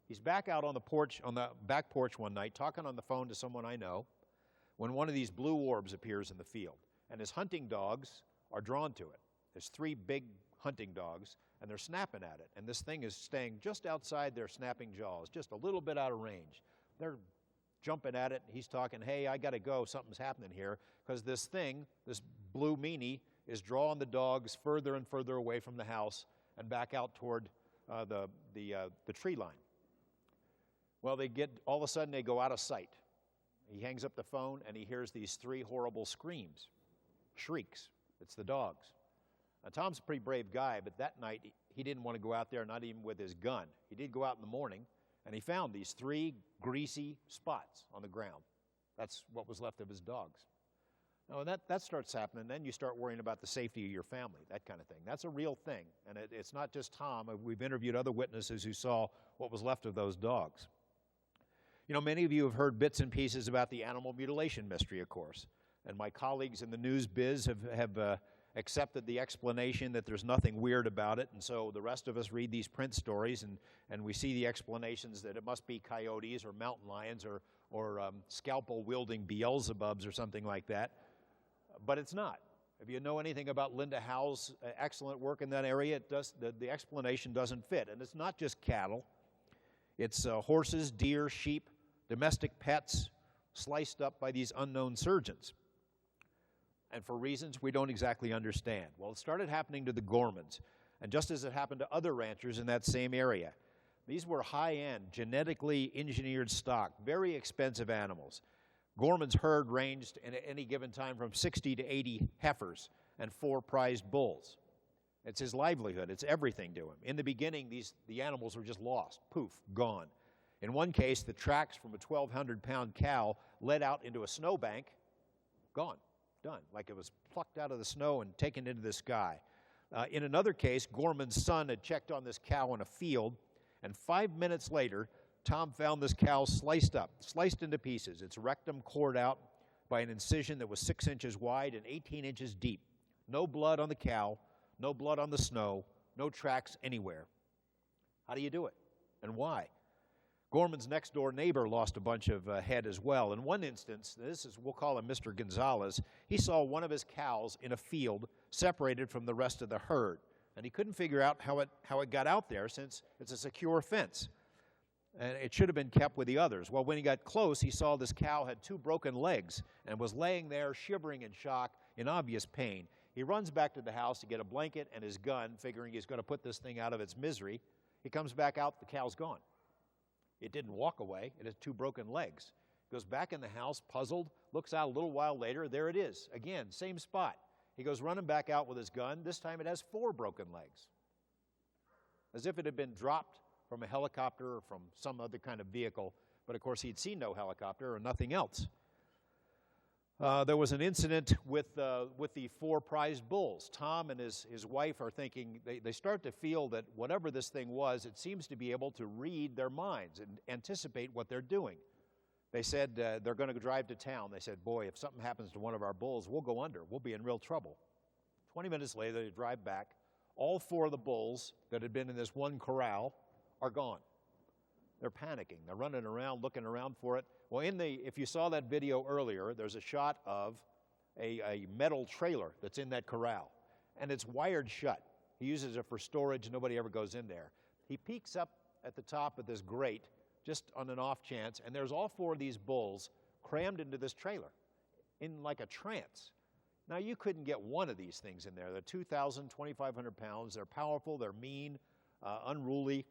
He's back out on the back porch one night, talking on the phone to someone I know, when one of these blue orbs appears in the field. And his hunting dogs are drawn to it. There's 3 big hunting dogs, and they're snapping at it. And this thing is staying just outside their snapping jaws, just a little bit out of range. They're jumping at it, and he's talking, hey, I got to go, something's happening here, because this thing, this blue meanie, is drawing the dogs further and further away from the house and back out toward the tree line. Well, all of a sudden, they go out of sight. He hangs up the phone, and he hears these 3 horrible screams, shrieks. It's the dogs. Now, Tom's a pretty brave guy, but that night he didn't want to go out there, not even with his gun. He did go out in the morning, and he found these 3 greasy spots on the ground. That's what was left of his dogs. Now, when that starts happening, then you start worrying about the safety of your family, that kind of thing. That's a real thing, and it's not just Tom. We've interviewed other witnesses who saw what was left of those dogs. You know, many of you have heard bits and pieces about the animal mutilation mystery, of course, and my colleagues in the news biz have accepted the explanation that there's nothing weird about it, and so the rest of us read these print stories and we see the explanations that it must be coyotes or mountain lions or scalpel-wielding Beelzebubs or something like that, but it's not. If you know anything about Linda Howe's excellent work in that area, the explanation doesn't fit. And it's not just cattle. It's horses, deer, sheep, domestic pets, sliced up by these unknown surgeons. And for reasons we don't exactly understand. Well, it started happening to the Gormans, and just as it happened to other ranchers in that same area. These were high-end, genetically engineered stock, very expensive animals. Gorman's herd ranged at any given time from 60 to 80 heifers and 4 prized bulls. It's his livelihood. It's everything to him. In the beginning, the animals were just lost. Poof, gone. In one case, the tracks from a 1,200-pound cow led out into a snowbank. Gone. Done. Like it was plucked out of the snow and taken into the sky. In another case, Gorman's son had checked on this cow in a field, and 5 minutes later, Tom found this cow sliced up, sliced into pieces, its rectum cored out by an incision that was 6 inches wide and 18 inches deep. No blood on the cow, no blood on the snow, no tracks anywhere. How do you do it? And why? Gorman's next-door neighbor lost a bunch of head as well. In one instance, we'll call him Mr. Gonzalez, he saw one of his cows in a field separated from the rest of the herd. And he couldn't figure out how it got out there since it's a secure fence. And it should have been kept with the others. Well, when he got close, he saw this cow had 2 broken legs and was laying there shivering in shock, in obvious pain. He runs back to the house to get a blanket and his gun, figuring he's going to put this thing out of its misery. He comes back out, the cow's gone. It didn't walk away. It has 2 broken legs. Goes back in the house, puzzled, looks out a little while later. There it is. Again, same spot. He goes running back out with his gun. This time it has 4 broken legs. As if it had been dropped from a helicopter or from some other kind of vehicle. But of course, he'd seen no helicopter or nothing else. There was an incident with the 4 prized bulls. Tom and his wife are thinking, they start to feel that whatever this thing was, it seems to be able to read their minds and anticipate what they're doing. They said they're going to drive to town. They said, boy, if something happens to one of our bulls, we'll go under. We'll be in real trouble. 20 minutes later, they drive back. All 4 of the bulls that had been in this one corral are gone. They're panicking. They're running around, looking around for it. Well, if you saw that video earlier, there's a shot of a metal trailer that's in that corral, and it's wired shut. He uses it for storage. Nobody ever goes in there. He peeks up at the top of this grate, just on an off chance, and there's all 4 of these bulls crammed into this trailer in like a trance. Now, you couldn't get one of these things in there. They're 2,000, 2,500 pounds. They're powerful. They're mean, unruly.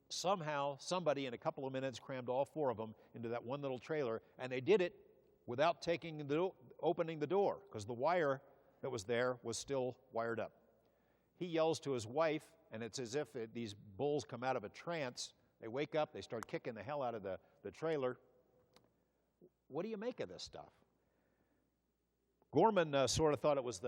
Somehow, somebody in a couple of minutes crammed all 4 of them into that one little trailer, and they did it without opening the door, because the wire that was there was still wired up. He yells to his wife, and it's as if these bulls come out of a trance. They wake up, they start kicking the hell out of the trailer. What do you make of this stuff? Gorman sort of thought it was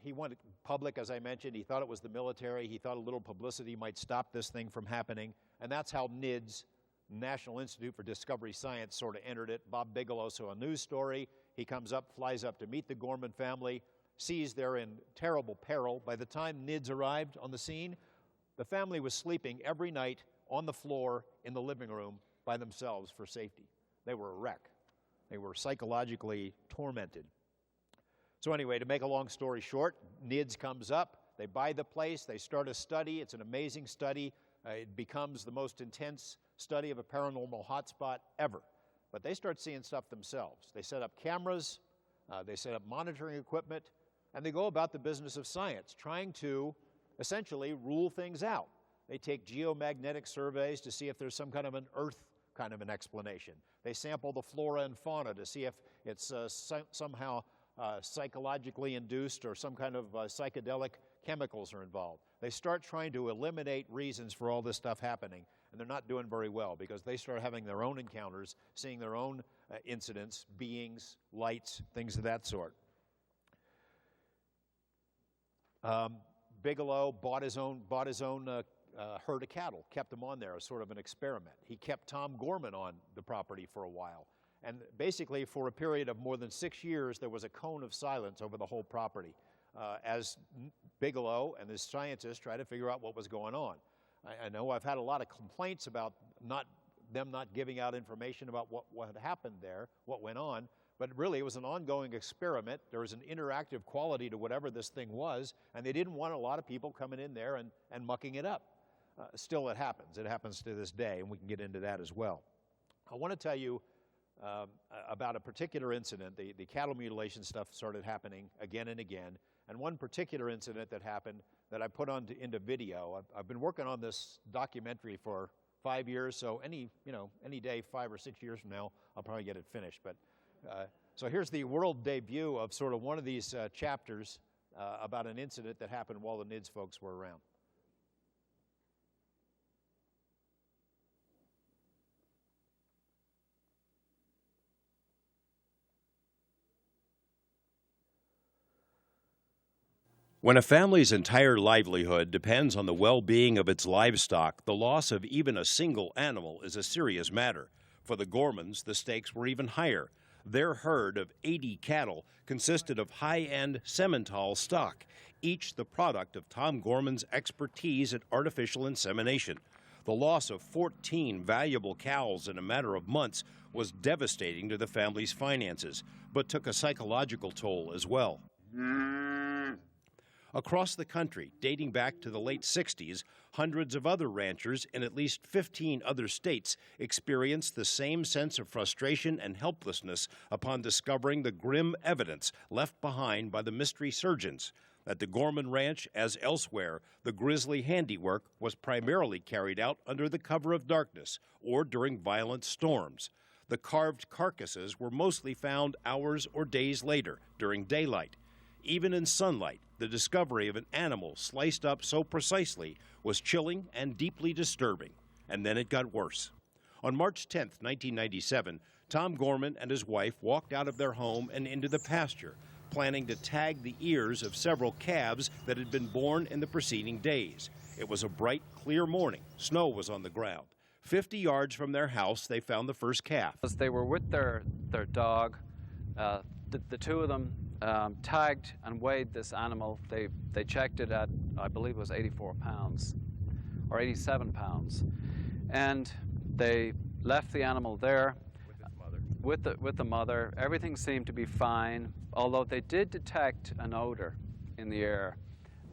he went public, as I mentioned. He thought it was the military. He thought a little publicity might stop this thing from happening. And that's how NIDS, National Institute for Discovery Science, sort of entered it. Bob Bigelow saw a news story. He comes up, flies up to meet the Gorman family, sees they're in terrible peril. By the time NIDS arrived on the scene, the family was sleeping every night on the floor in the living room by themselves for safety. They were a wreck. They were psychologically tormented. So anyway, to make a long story short, NIDS comes up, they buy the place, they start a study. It's an amazing study. It becomes the most intense study of a paranormal hotspot ever. But they start seeing stuff themselves. They set up cameras, they set up monitoring equipment, and they go about the business of science, trying to essentially rule things out. They take geomagnetic surveys to see if there's some kind of an Earth kind of an explanation. They sample the flora and fauna to see if it's somehow psychologically induced or some kind of psychedelic chemicals are involved. They start trying to eliminate reasons for all this stuff happening, and they're not doing very well because they start having their own encounters, seeing their own incidents, beings, lights, things of that sort. Bigelow bought his own herd of cattle, kept them on there as sort of an experiment. He kept Tom Gorman on the property for a while. And basically, for a period of more than 6 years, there was a cone of silence over the whole property as Bigelow and his scientists tried to figure out what was going on. I know I've had a lot of complaints about them not giving out information about what had happened there, what went on, But really, it was an ongoing experiment. There was an interactive quality to whatever this thing was, and they didn't want a lot of people coming in there and mucking it up. Still, it happens. It happens to this day, and we can get into that as well. I want to tell you about a particular incident. The cattle mutilation stuff started happening again and again, and one particular incident that happened that I put into video. I've been working on this documentary for 5 years, so any day, 5 or 6 years from now, I'll probably get it finished. But so here's the world debut of sort of one of these chapters about an incident that happened while the NIDS folks were around. When a family's entire livelihood depends on the well-being of its livestock, the loss of even a single animal is a serious matter. For the Gormans, the stakes were even higher. Their herd of 80 cattle consisted of high-end Simmental stock, each the product of Tom Gorman's expertise at artificial insemination. The loss of 14 valuable cows in a matter of months was devastating to the family's finances, but took a psychological toll as well. Across the country, dating back to the late 60s, hundreds of other ranchers in at least 15 other states experienced the same sense of frustration and helplessness upon discovering the grim evidence left behind by the mystery surgeons. At the Gorman Ranch, as elsewhere, the grisly handiwork was primarily carried out under the cover of darkness or during violent storms. The carved carcasses were mostly found hours or days later, during daylight. Even in sunlight, the discovery of an animal sliced up so precisely was chilling and deeply disturbing. And then it got worse. On March 10, 1997, Tom Gorman and his wife walked out of their home and into the pasture, planning to tag the ears of several calves that had been born in the preceding days. It was a bright, clear morning. Snow was on the ground. 50 yards from their house, they found the first calf. As they were with their dog, the two of them tagged and weighed this animal. They checked it at, I believe it was 84 pounds or 87 pounds. And they left the animal there with the mother. Everything seemed to be fine, although they did detect an odor in the air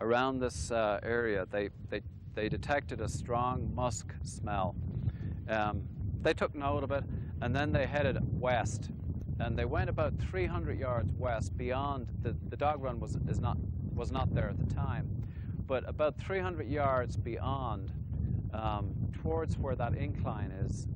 around this area. They detected a strong musk smell. They took note of it, and then they headed west. And they went about 300 yards west beyond, the dog run was not there at the time, but about 300 yards beyond, towards where that incline is,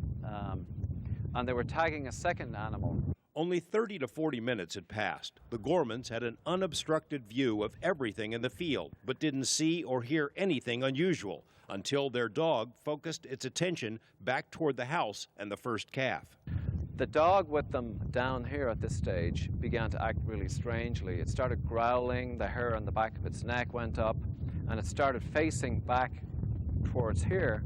and they were tagging a second animal. Only 30 to 40 minutes had passed. The Gormans had an unobstructed view of everything in the field, but didn't see or hear anything unusual until their dog focused its attention back toward the house and the first calf. The dog with them down here at this stage began to act really strangely. It started growling, the hair on the back of its neck went up, and it started facing back towards here,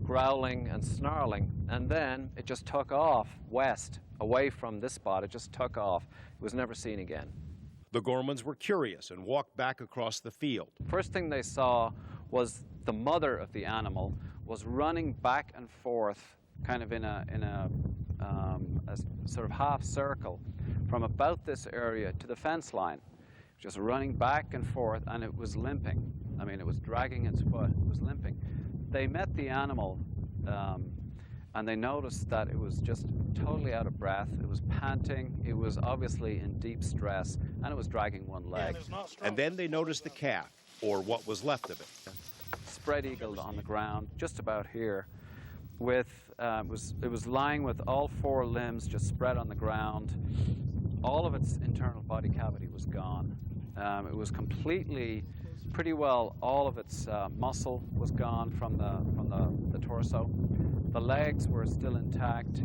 growling and snarling, and then it just took off west, away from this spot. It just took off. It was never seen again. The Gormans were curious and walked back across the field. First thing they saw was the mother of the animal was running back and forth, kind of in a sort of half circle from about this area to the fence line, just running back and forth, and it was limping. I mean, it was dragging its foot, it was limping. They met the animal, and they noticed that it was just totally out of breath. It was panting, it was obviously in deep stress, and it was dragging one leg. And then they noticed the calf, or what was left of it. Spread-eagled on the ground, just about here, with it was lying with all four limbs just spread on the ground. All of its internal body cavity was gone. It was completely, pretty well, all of its muscle was gone from the torso. The legs were still intact,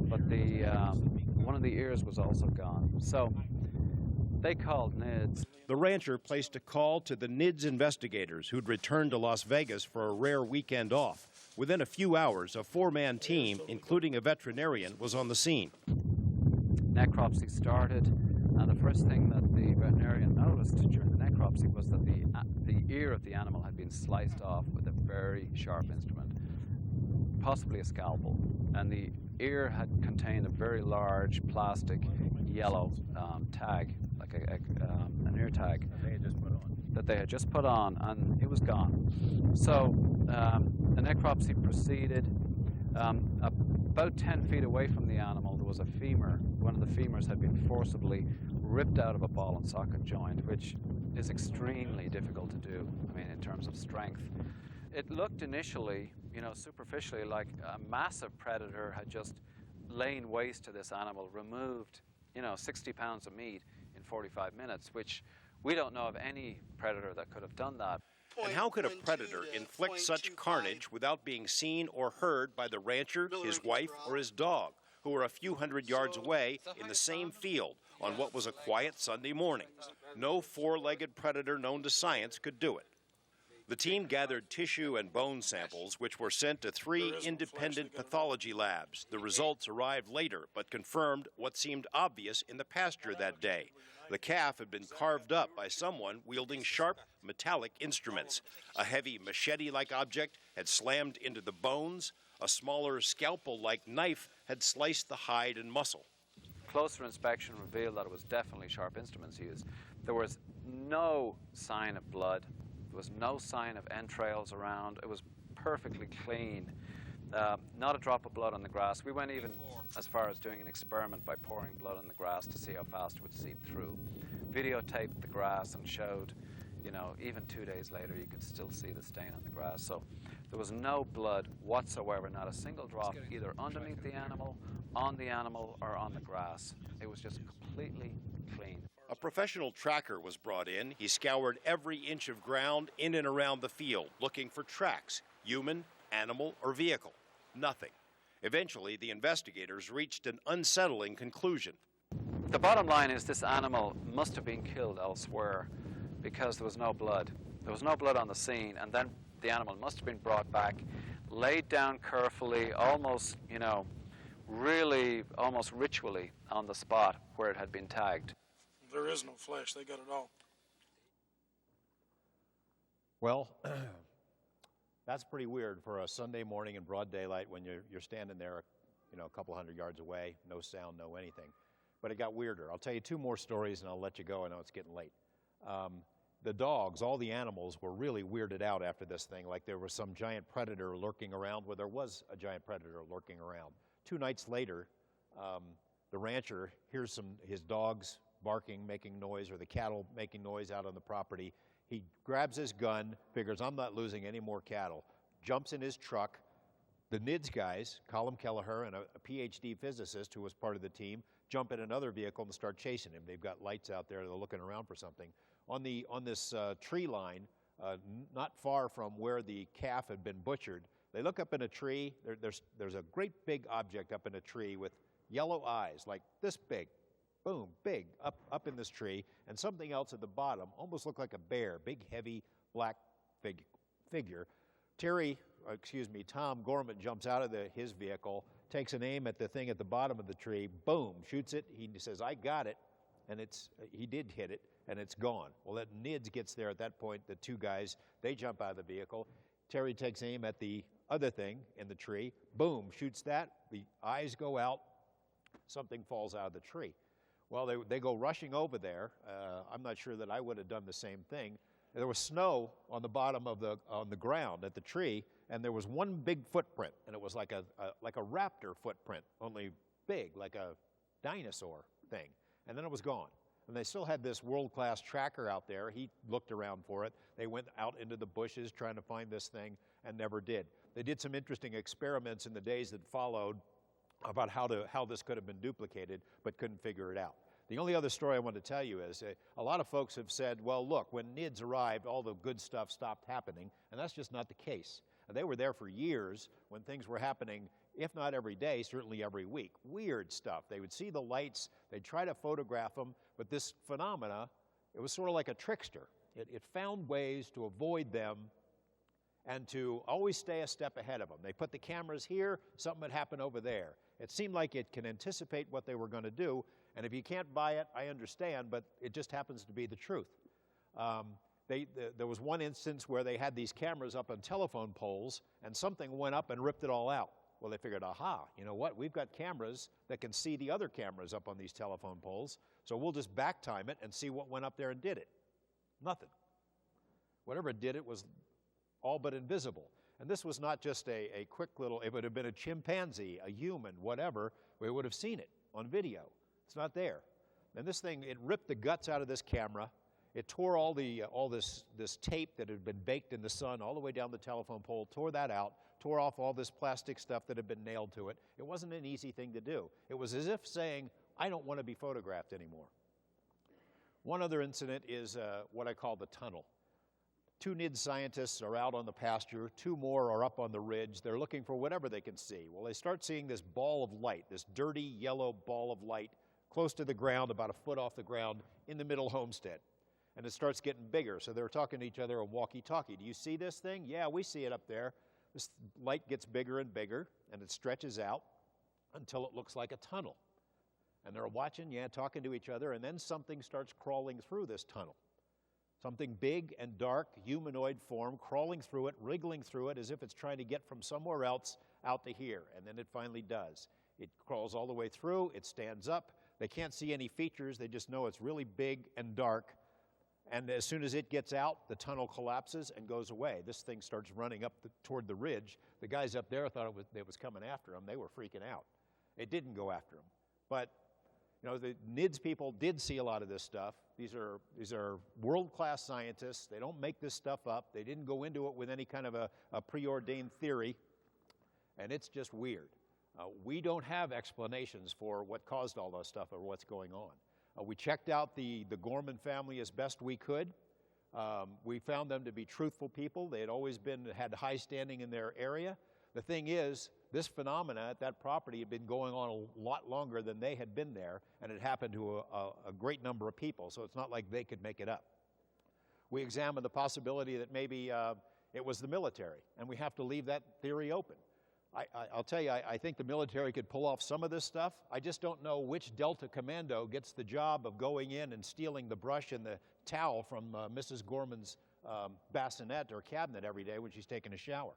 but one of the ears was also gone. So they called NIDS. The rancher placed a call to the NIDS investigators who'd returned to Las Vegas for a rare weekend off. Within a few hours, a four-man team, including a veterinarian, was on the scene. Necropsy started, and the first thing that the veterinarian noticed during the necropsy was that the ear of the animal had been sliced off with a very sharp instrument. possibly a scalpel, and the ear had contained a very large plastic yellow tag, like an ear tag that they had just put on, and it was gone. So the necropsy proceeded. About 10 feet away from the animal, there was a femur. One of the femurs had been forcibly ripped out of a ball and socket joint, which is extremely difficult to do, I mean, in terms of strength. It looked initially, you know, superficially like a massive predator had just lain waste to this animal, removed, you know, 60 pounds of meat in 45 minutes, which we don't know of any predator that could have done that. And how could a predator inflict such carnage without being seen or heard by the rancher, his wife, or his dog, who were a few hundred yards away in the same field on what was a quiet Sunday morning? No four-legged predator known to science could do it. The team gathered tissue and bone samples, which were sent to 3 independent pathology labs. The results arrived later, but confirmed what seemed obvious in the pasture that day. The calf had been carved up by someone wielding sharp, metallic instruments. A heavy machete-like object had slammed into the bones. A smaller scalpel-like knife had sliced the hide and muscle. Closer inspection revealed that it was definitely sharp instruments used. There was no sign of blood. There was no sign of entrails around. It was perfectly clean. Not a drop of blood on the grass. We went even as far as doing an experiment by pouring blood on the grass to see how fast it would seep through. Videotaped the grass and showed, you know, even 2 days later you could still see the stain on the grass. So there was no blood whatsoever, not a single drop, either underneath the animal, on the animal, or on the grass. It was just completely clean. A professional tracker was brought in. He scoured every inch of ground in and around the field, looking for tracks, human, animal, or vehicle. Nothing. Eventually, the investigators reached an unsettling conclusion. The bottom line is this animal must have been killed elsewhere because there was no blood. There was no blood on the scene, and then the animal must have been brought back, laid down carefully, almost, you know, really almost ritually on the spot where it had been tagged. There is no flesh. They got it all. Well, that's pretty weird for a Sunday morning in broad daylight when you're standing there, you know, a couple hundred yards away, no sound, no anything. But it got weirder. I'll tell you 2 more stories and I'll let you go. I know it's getting late. The dogs, all the animals, were really weirded out after this thing, like there was some giant predator lurking around. Well, there was a giant predator lurking around. 2 nights later, the rancher hears his dogs barking, making noise, or the cattle making noise out on the property. He grabs his gun, figures, I'm not losing any more cattle, jumps in his truck. The NIDS guys, Colin Kelleher and a PhD physicist who was part of the team, jump in another vehicle and start chasing him. They've got lights out there. They're looking around for something. On this tree line, not far from where the calf had been butchered, they look up in a tree. There's a great big object up in a tree with yellow eyes, like this big. Boom, big, up in this tree, and something else at the bottom, almost looked like a bear, big, heavy, black figure. Tom Gorman jumps out of his vehicle, takes an aim at the thing at the bottom of the tree, boom, shoots it. He says, I got it, and he did hit it, and it's gone. Well, that NIDS gets there at that point, the 2 guys, they jump out of the vehicle. Terry takes aim at the other thing in the tree, boom, shoots that, the eyes go out, something falls out of the tree. Well, they go rushing over there. I'm not sure that I would have done the same thing. There was snow on the bottom of on the ground at the tree, and there was one big footprint, and it was like a raptor footprint, only big, like a dinosaur thing. And then it was gone. And they still had this world-class tracker out there. He looked around for it. They went out into the bushes trying to find this thing and never did. They did some interesting experiments in the days that followed about how this could have been duplicated, but couldn't figure it out. The only other story I want to tell you is a lot of folks have said, well, look, when NIDS arrived, all the good stuff stopped happening, and that's just not the case. They were there for years when things were happening, if not every day, certainly every week. Weird stuff. They would see the lights, they'd try to photograph them, but this phenomena, it was sort of like a trickster. It found ways to avoid them and to always stay a step ahead of them. They put the cameras here, something would happen over there. It seemed like it can anticipate what they were going to do, and if you can't buy it, I understand, but it just happens to be the truth. There was one instance where they had these cameras up on telephone poles, and something went up and ripped it all out. Well, they figured, aha, you know what? We've got cameras that can see the other cameras up on these telephone poles, so we'll just back time it and see what went up there and did it. Nothing. Whatever did it was all but invisible. And this was not just a quick little, it would have been a chimpanzee, a human, whatever, we would have seen it on video. It's not there. And this thing, it ripped the guts out of this camera. It tore all this tape that had been baked in the sun all the way down the telephone pole, tore that out, tore off all this plastic stuff that had been nailed to it. It wasn't an easy thing to do. It was as if saying, I don't want to be photographed anymore. One other incident is what I call the tunnel. 2 NIDS scientists are out on the pasture, 2 more are up on the ridge. They're looking for whatever they can see. Well, they start seeing this ball of light, this dirty yellow ball of light, close to the ground, about a foot off the ground, in the middle homestead. And it starts getting bigger, so they're talking to each other on walkie-talkie. Do you see this thing? Yeah, we see it up there. This light gets bigger and bigger, and it stretches out until it looks like a tunnel. And they're watching, yeah, talking to each other, and then something starts crawling through this tunnel. Something big and dark, humanoid form, crawling through it, wriggling through it as if it's trying to get from somewhere else out to here, and then it finally does. It crawls all the way through, it stands up. They can't see any features, they just know it's really big and dark. And as soon as it gets out, the tunnel collapses and goes away. This thing starts running up toward the ridge. The guys up there thought it was coming after them. They were freaking out. It didn't go after them. But you know, the NIDS people did see a lot of this stuff. These are world-class scientists. They don't make this stuff up. They didn't go into it with any kind of a preordained theory. And it's just weird. We don't have explanations for what caused all this stuff or what's going on. We checked out the Gorman family as best we could. We found them to be truthful people. They had always had high standing in their area. The thing is, this phenomena at that property had been going on a lot longer than they had been there, and it happened to a great number of people, so it's not like they could make it up. We examined the possibility that maybe it was the military, and we have to leave that theory open. I'll tell you, I think the military could pull off some of this stuff. I just don't know which Delta commando gets the job of going in and stealing the brush and the towel from Mrs. Gorman's bassinet or cabinet every day when she's taking a shower.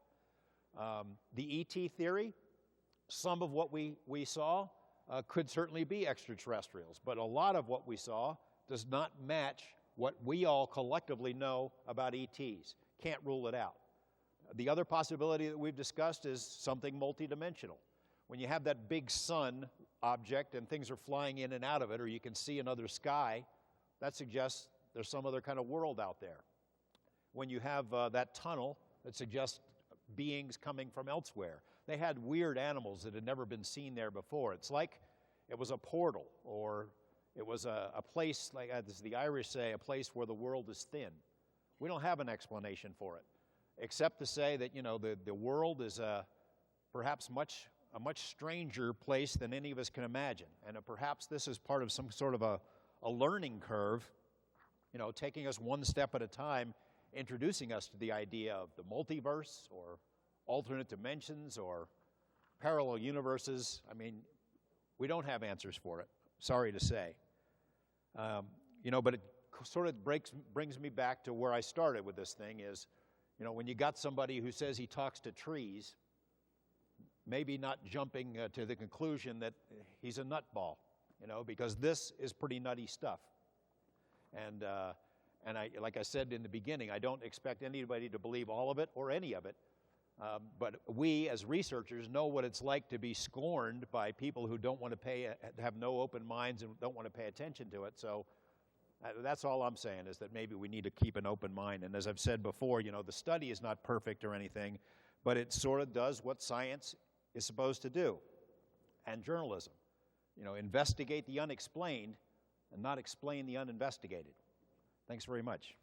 The ET theory, some of what we saw could certainly be extraterrestrials, but a lot of what we saw does not match what we all collectively know about ETs. Can't rule it out. The other possibility that we've discussed is something multidimensional. When you have that big sun object and things are flying in and out of it, or you can see another sky, that suggests there's some other kind of world out there. When you have that tunnel, that suggests beings coming from elsewhere. They had weird animals that had never been seen there before. It's like it was a portal, or it was a place, like as the Irish say, a place where the world is thin. We don't have an explanation for it, except to say that, you know, the world is perhaps a much stranger place than any of us can imagine. And perhaps this is part of some sort of a learning curve, you know, taking us one step at a time, introducing us to the idea of the multiverse or alternate dimensions or parallel universes. I mean, we don't have answers for it, sorry to say. You know, but it sort of brings me back to where I started with this thing is, you know, when you got somebody who says he talks to trees, maybe not jumping to the conclusion that he's a nutball, you know, because this is pretty nutty stuff. And like I said in the beginning, I don't expect anybody to believe all of it or any of it. But we, as researchers, know what it's like to be scorned by people who don't want to have no open minds and don't want to pay attention to it. So that's all I'm saying, is that maybe we need to keep an open mind. And as I've said before, you know, the study is not perfect or anything, but it sort of does what science is supposed to do, and journalism. You know, investigate the unexplained and not explain the uninvestigated. Thanks very much.